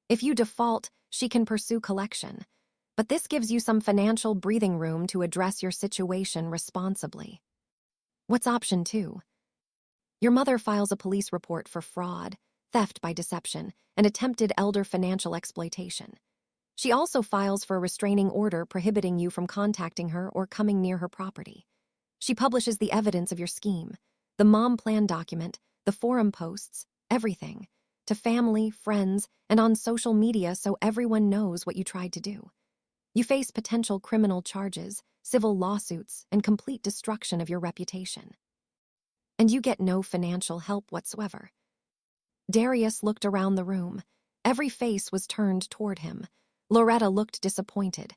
If you default, she can pursue collection. But this gives you some financial breathing room to address your situation responsibly. What's option 2? Your mother files a police report for fraud, theft by deception, and attempted elder financial exploitation. She also files for a restraining order prohibiting you from contacting her or coming near her property. She publishes the evidence of your scheme, the mom plan document, the forum posts, everything, to family, friends, and on social media so everyone knows what you tried to do. You face potential criminal charges, civil lawsuits, and complete destruction of your reputation. And you get no financial help whatsoever. Darius looked around the room. Every face was turned toward him. Loretta looked disappointed.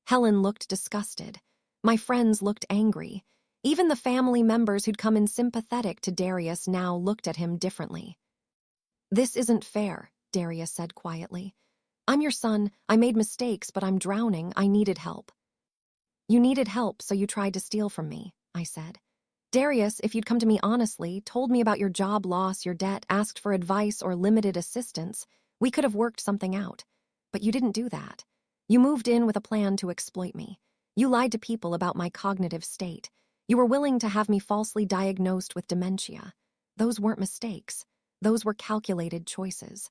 Helen looked disgusted. My friends looked angry. Even the family members who'd come in sympathetic to Darius now looked at him differently. This isn't fair, Darius said quietly. I'm your son. I made mistakes, but I'm drowning. I needed help. You needed help, so you tried to steal from me, I said. Darius, if you'd come to me honestly, told me about your job loss, your debt, asked for advice or limited assistance, we could have worked something out. But you didn't do that. You moved in with a plan to exploit me. You lied to people about my cognitive state. You were willing to have me falsely diagnosed with dementia. Those weren't mistakes. Those were calculated choices.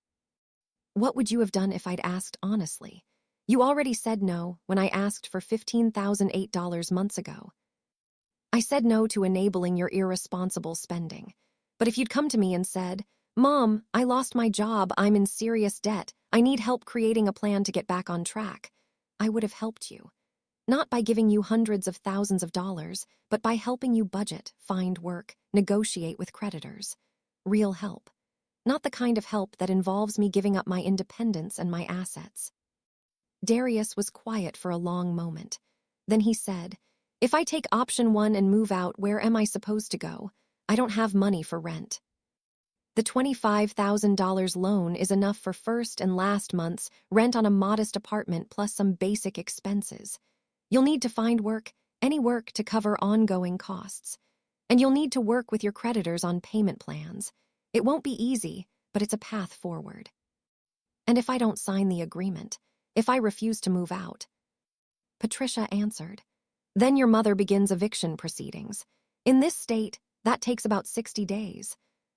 What would you have done if I'd asked honestly? You already said no when I asked for $15,008 months ago. I said no to enabling your irresponsible spending. But if you'd come to me and said, Mom, I lost my job, I'm in serious debt, I need help creating a plan to get back on track, I would have helped you. Not by giving you hundreds of thousands of dollars, but by helping you budget, find work, negotiate with creditors. Real help. Not the kind of help that involves me giving up my independence and my assets. Darius was quiet for a long moment. Then he said, If I take option 1 and move out, where am I supposed to go? I don't have money for rent. The $25,000 loan is enough for first and last month's rent on a modest apartment plus some basic expenses. You'll need to find work, any work to cover ongoing costs. And you'll need to work with your creditors on payment plans. It won't be easy, but it's a path forward. And if I don't sign the agreement, if I refuse to move out? Patricia answered. Then your mother begins eviction proceedings. In this state, that takes about 60 days.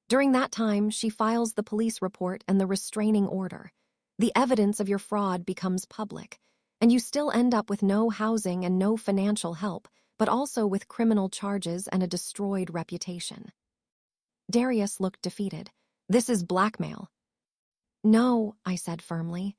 During that time, she files the police report and the restraining order. The evidence of your fraud becomes public, and you still end up with no housing and no financial help, but also with criminal charges and a destroyed reputation. Darius looked defeated. This is blackmail. No, I said firmly.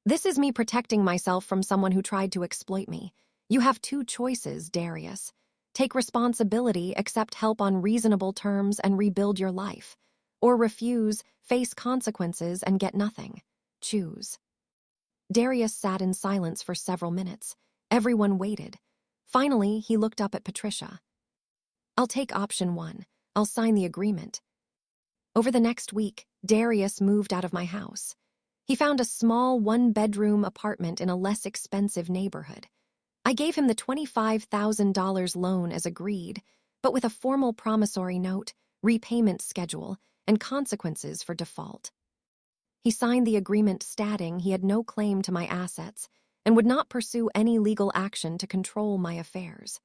This is me protecting myself from someone who tried to exploit me. You have 2 choices, Darius. Take responsibility, accept help on reasonable terms, and rebuild your life. Or refuse, face consequences, and get nothing. Choose. Darius sat in silence for several minutes. Everyone waited. Finally, he looked up at Patricia. I'll take option 1. I'll sign the agreement. Over the next week, Darius moved out of my house. He found a small 1-bedroom apartment in a less expensive neighborhood. I gave him the $25,000 loan as agreed, but with a formal promissory note, repayment schedule, and consequences for default. He signed the agreement stating he had no claim to my assets and would not pursue any legal action to control my affairs.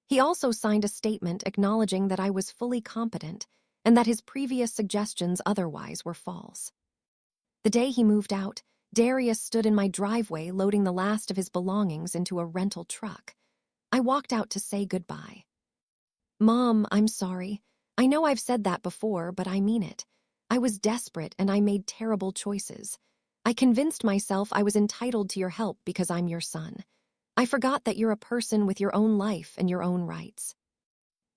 He also signed a statement acknowledging that I was fully competent and that his previous suggestions otherwise were false. The day he moved out, Darius stood in my driveway loading the last of his belongings into a rental truck. I walked out to say goodbye. Mom, I'm sorry. I know I've said that before, but I mean it. I was desperate and I made terrible choices. I convinced myself I was entitled to your help because I'm your son. I forgot that you're a person with your own life and your own rights.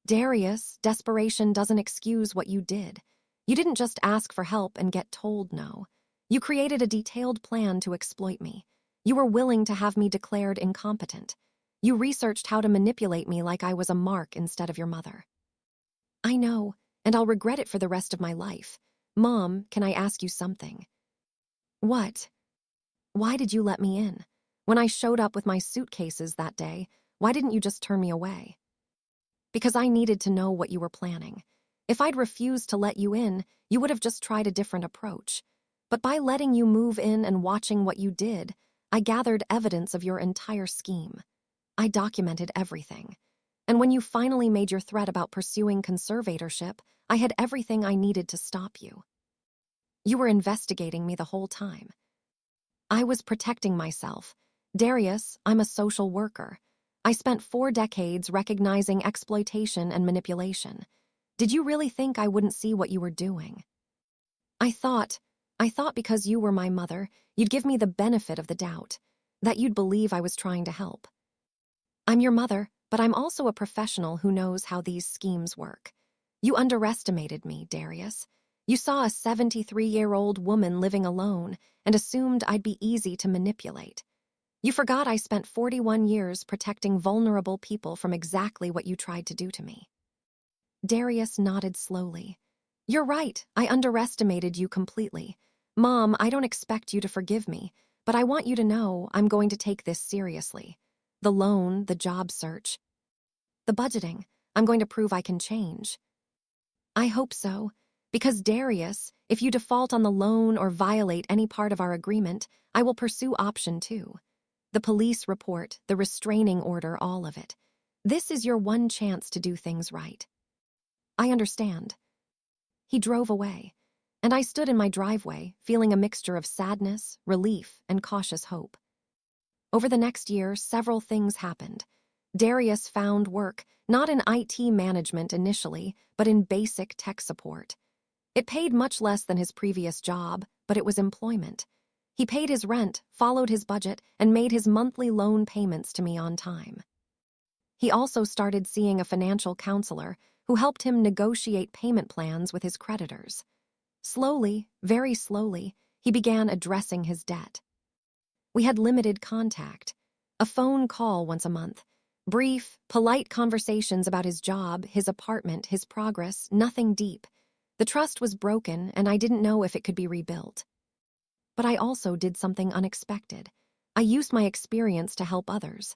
Darius, desperation doesn't excuse what you did. You didn't just ask for help and get told no. You created a detailed plan to exploit me. You were willing to have me declared incompetent. You researched how to manipulate me like I was a mark instead of your mother. I know, and I'll regret it for the rest of my life. Mom, can I ask you something? What? Why did you let me in? When I showed up with my suitcases that day, why didn't you just turn me away? Because I needed to know what you were planning. If I'd refused to let you in, you would have just tried a different approach. But by letting you move in and watching what you did, I gathered evidence of your entire scheme. I documented everything. And when you finally made your threat about pursuing conservatorship, I had everything I needed to stop you. You were investigating me the whole time. I was protecting myself. Darius, I'm a social worker. I spent 4 decades recognizing exploitation and manipulation. Did you really think I wouldn't see what you were doing? I thought because you were my mother, you'd give me the benefit of the doubt, that you'd believe I was trying to help. I'm your mother, but I'm also a professional who knows how these schemes work. You underestimated me, Darius. You saw a 73-year-old woman living alone and assumed I'd be easy to manipulate. You forgot I spent 41 years protecting vulnerable people from exactly what you tried to do to me. Darius nodded slowly. You're right, I underestimated you completely. Mom, I don't expect you to forgive me, but I want you to know I'm going to take this seriously. The loan, the job search, the budgeting, I'm going to prove I can change. I hope so, because Darius, if you default on the loan or violate any part of our agreement, I will pursue option 2. The police report, the restraining order, all of it. This is your one chance to do things right. I understand. He drove away, and I stood in my driveway, feeling a mixture of sadness, relief, and cautious hope. Over the next year, several things happened. Darius found work, not in IT management initially, but in basic tech support. It paid much less than his previous job, but it was employment. He paid his rent, followed his budget, and made his monthly loan payments to me on time. He also started seeing a financial counselor who helped him negotiate payment plans with his creditors. Slowly, very slowly, he began addressing his debt. We had limited contact. A phone call once a month. Brief, polite conversations about his job, his apartment, his progress, nothing deep. The trust was broken, and I didn't know if it could be rebuilt. But I also did something unexpected. I used my experience to help others.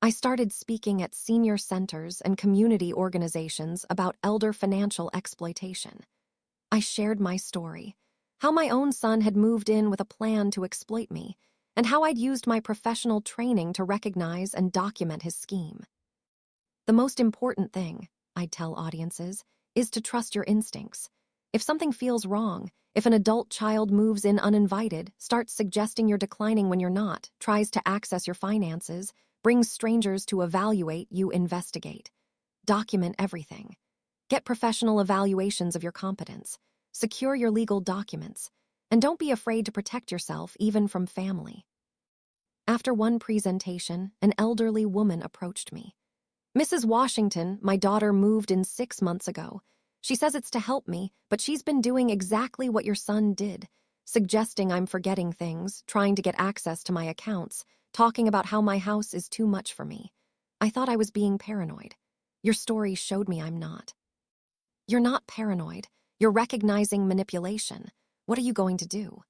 I started speaking at senior centers and community organizations about elder financial exploitation. I shared my story, how my own son had moved in with a plan to exploit me, and how I'd used my professional training to recognize and document his scheme. The most important thing, I'd tell audiences, is to trust your instincts. If something feels wrong, if an adult child moves in uninvited, starts suggesting you're declining when you're not, tries to access your finances, brings strangers to evaluate, you investigate. Document everything. Get professional evaluations of your competence. Secure your legal documents. And don't be afraid to protect yourself, even from family. After one presentation, an elderly woman approached me. "Mrs. Washington, my daughter moved in 6 months ago. She says it's to help me, but she's been doing exactly what your son did, suggesting I'm forgetting things, trying to get access to my accounts, talking about how my house is too much for me. I thought I was being paranoid. Your story showed me I'm not." "You're not paranoid. You're recognizing manipulation. What are you going to do?"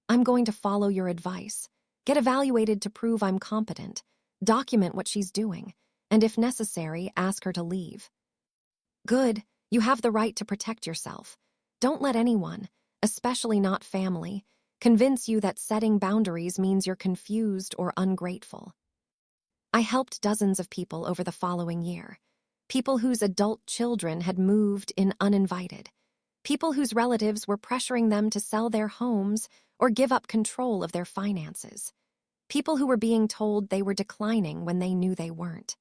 "I'm going to follow your advice. Get evaluated to prove I'm competent. Document what she's doing. And if necessary, ask her to leave." "Good. You have the right to protect yourself. Don't let anyone, especially not family, convince you that setting boundaries means you're confused or ungrateful." I helped dozens of people over the following year. People whose adult children had moved in uninvited. People whose relatives were pressuring them to sell their homes or give up control of their finances. People who were being told they were declining when they knew they weren't.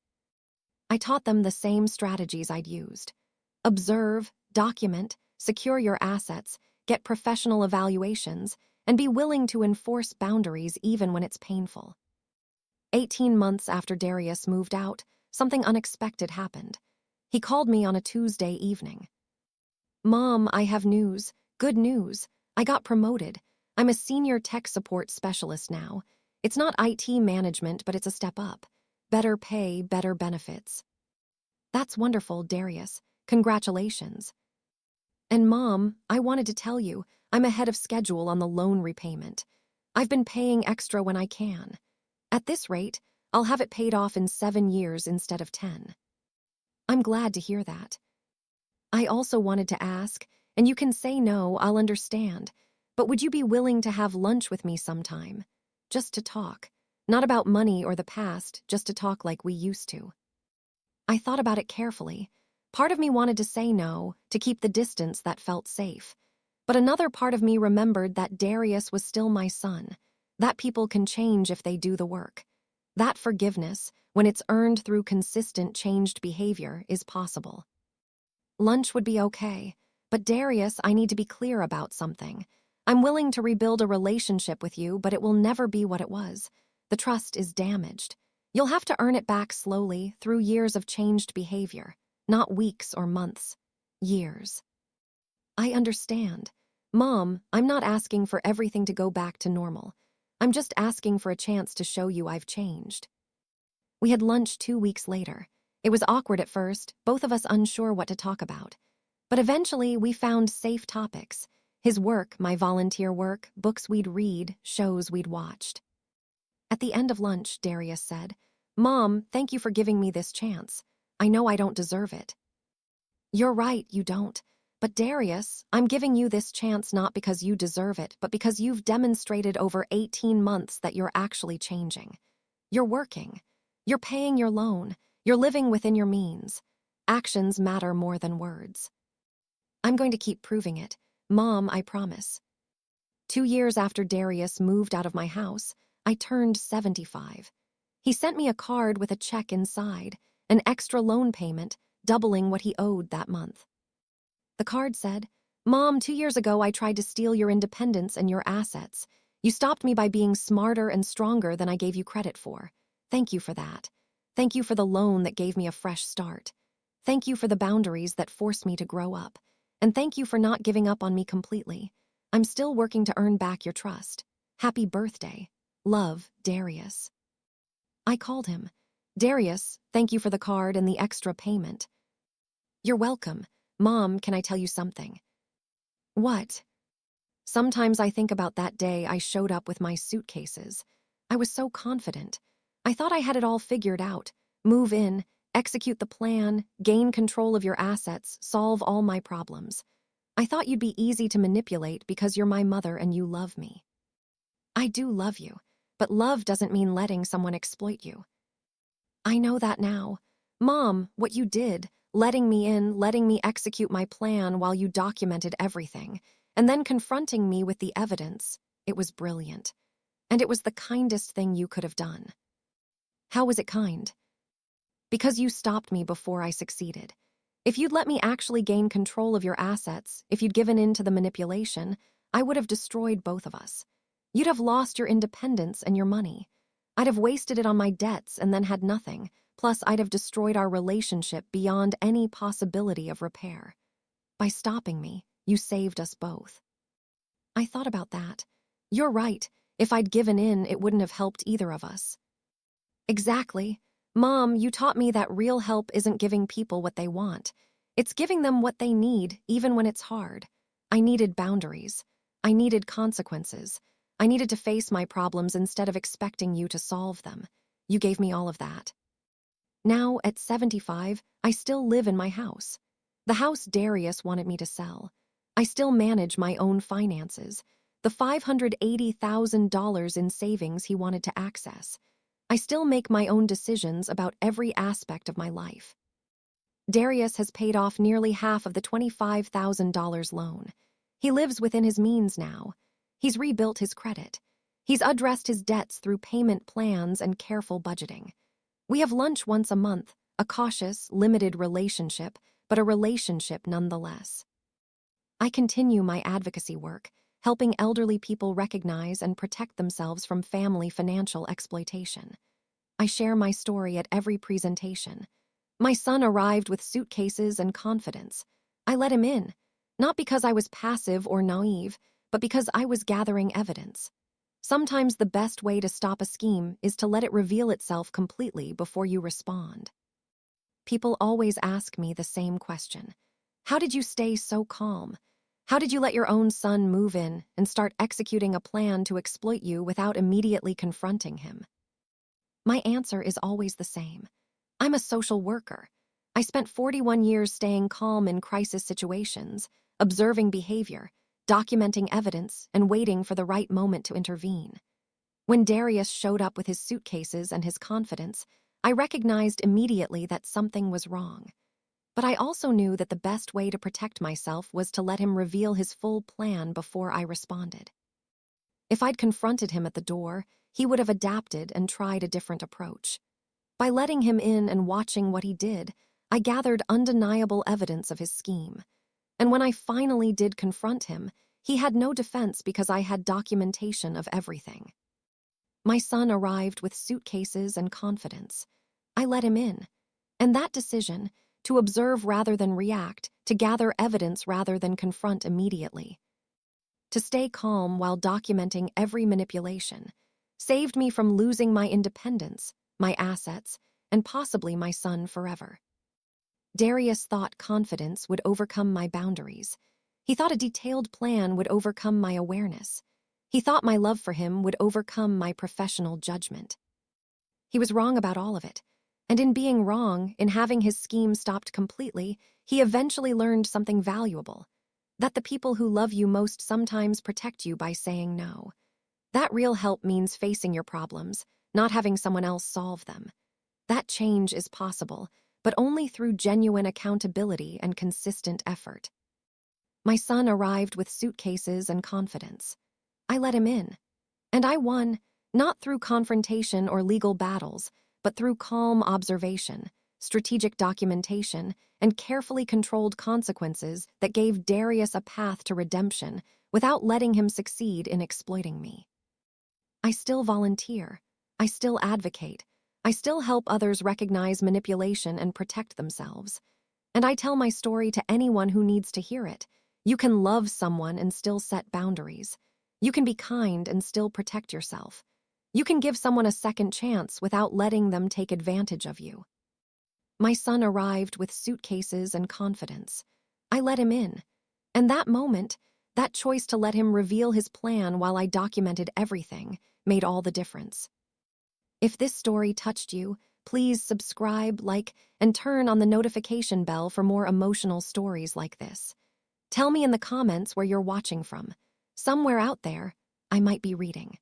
I taught them the same strategies I'd used. Observe, document, secure your assets, get professional evaluations, and be willing to enforce boundaries even when it's painful. 18 months after Darius moved out, something unexpected happened. He called me on a Tuesday evening. "Mom, I have news. Good news. I got promoted. I'm a senior tech support specialist now. It's not IT management, but it's a step up. Better pay, better benefits." "That's wonderful, Darius. Congratulations." "And Mom, I wanted to tell you, I'm ahead of schedule on the loan repayment. I've been paying extra when I can. At this rate, I'll have it paid off in 7 years instead of 10. "I'm glad to hear that. I also wanted to ask, and you can say no, I'll understand, but would you be willing to have lunch with me sometime? Just to talk. Not about money or the past, just to talk like we used to." I thought about it carefully. Part of me wanted to say no, to keep the distance that felt safe. But another part of me remembered that Darius was still my son, that people can change if they do the work. That forgiveness, when it's earned through consistent changed behavior, is possible. Lunch would be okay, but Darius, I need to be clear about something. I'm willing to rebuild a relationship with you, but it will never be what it was. The trust is damaged. You'll have to earn it back slowly through years of changed behavior, not weeks or months. Years. I understand. Mom, I'm not asking for everything to go back to normal. I'm just asking for a chance to show you I've changed. We had lunch 2 weeks later. It was awkward at first, both of us unsure what to talk about. But eventually, we found safe topics. His work, my volunteer work, books we'd read, shows we'd watched. At the end of lunch, Darius said, "Mom, thank you for giving me this chance. I know I don't deserve it." "You're right, you don't. But Darius, I'm giving you this chance not because you deserve it, but because you've demonstrated over 18 months that you're actually changing. You're working. You're paying your loan. You're living within your means. Actions matter more than words. I'm going to keep proving it. Mom, I promise." 2 years after Darius moved out of my house, I turned 75. He sent me a card with a check inside, an extra loan payment, doubling what he owed that month. The card said, "Mom, 2 years ago I tried to steal your independence and your assets. You stopped me by being smarter and stronger than I gave you credit for. Thank you for that. Thank you for the loan that gave me a fresh start. Thank you for the boundaries that forced me to grow up. And thank you for not giving up on me completely. I'm still working to earn back your trust. Happy birthday. Love, Darius." I called him. "Darius, thank you for the card and the extra payment." "You're welcome. Mom, can I tell you something?" "What?" "Sometimes I think about that day I showed up with my suitcases. I was so confident. I thought I had it all figured out. Move in, execute the plan, gain control of your assets, solve all my problems. I thought you'd be easy to manipulate because you're my mother and you love me." "I do love you, but love doesn't mean letting someone exploit you." "I know that now. Mom, what you did, letting me in, letting me execute my plan while you documented everything, and then confronting me with the evidence, it was brilliant. And it was the kindest thing you could have done." "How was it kind?" "Because you stopped me before I succeeded. If you'd let me actually gain control of your assets, if you'd given in to the manipulation, I would have destroyed both of us. You'd have lost your independence and your money. I'd have wasted it on my debts and then had nothing, plus I'd have destroyed our relationship beyond any possibility of repair. By stopping me, you saved us both." I thought about that. You're right. If I'd given in, it wouldn't have helped either of us. Exactly. Mom, you taught me that real help isn't giving people what they want. It's giving them what they need, even when it's hard. I needed boundaries. I needed consequences. I needed to face my problems instead of expecting you to solve them. You gave me all of that. Now, at 75, I still live in my house. The house Darius wanted me to sell. I still manage my own finances. The $580,000 in savings he wanted to access. I still make my own decisions about every aspect of my life. Darius has paid off nearly half of the $25,000 loan. He lives within his means now. He's rebuilt his credit. He's addressed his debts through payment plans and careful budgeting. We have lunch once a month, a cautious, limited relationship, but a relationship nonetheless. I continue my advocacy work, helping elderly people recognize and protect themselves from family financial exploitation. I share my story at every presentation. My son arrived with suitcases and confidence. I let him in, not because I was passive or naive, but because I was gathering evidence. Sometimes the best way to stop a scheme is to let it reveal itself completely before you respond. People always ask me the same question. How did you stay so calm? How did you let your own son move in and start executing a plan to exploit you without immediately confronting him? My answer is always the same. I'm a social worker. I spent 41 years staying calm in crisis situations, observing behavior, documenting evidence, and waiting for the right moment to intervene. When Darius showed up with his suitcases and his confidence, I recognized immediately that something was wrong. But I also knew that the best way to protect myself was to let him reveal his full plan before I responded. If I'd confronted him at the door, he would have adapted and tried a different approach. By letting him in and watching what he did, I gathered undeniable evidence of his scheme. And when I finally did confront him, he had no defense because I had documentation of everything. My son arrived with suitcases and confidence. I let him in. And that decision, to observe rather than react, to gather evidence rather than confront immediately, to stay calm while documenting every manipulation, saved me from losing my independence, my assets, and possibly my son forever. Darius thought confidence would overcome my boundaries. He thought a detailed plan would overcome my awareness. He thought my love for him would overcome my professional judgment. He was wrong about all of it. And in being wrong, in having his scheme stopped completely, he eventually learned something valuable. That the people who love you most sometimes protect you by saying no. That real help means facing your problems, not having someone else solve them. That change is possible, but only through genuine accountability and consistent effort. My son arrived with suitcases and confidence. I let him in. And I won, Not through confrontation or legal battles, but through calm observation, strategic documentation, and carefully controlled consequences that gave Darius a path to redemption without letting him succeed in exploiting me. I still volunteer. I still advocate. I still help others recognize manipulation and protect themselves. And I tell my story to anyone who needs to hear it. You can love someone and still set boundaries. You can be kind and still protect yourself. You can give someone a second chance without letting them take advantage of you. My son arrived with suitcases and confidence. I let him in. And that moment, that choice to let him reveal his plan while I documented everything, made all the difference. If this story touched you, please subscribe, like, and turn on the notification bell for more emotional stories like this. Tell me in the comments where you're watching from. Somewhere out there, I might be reading.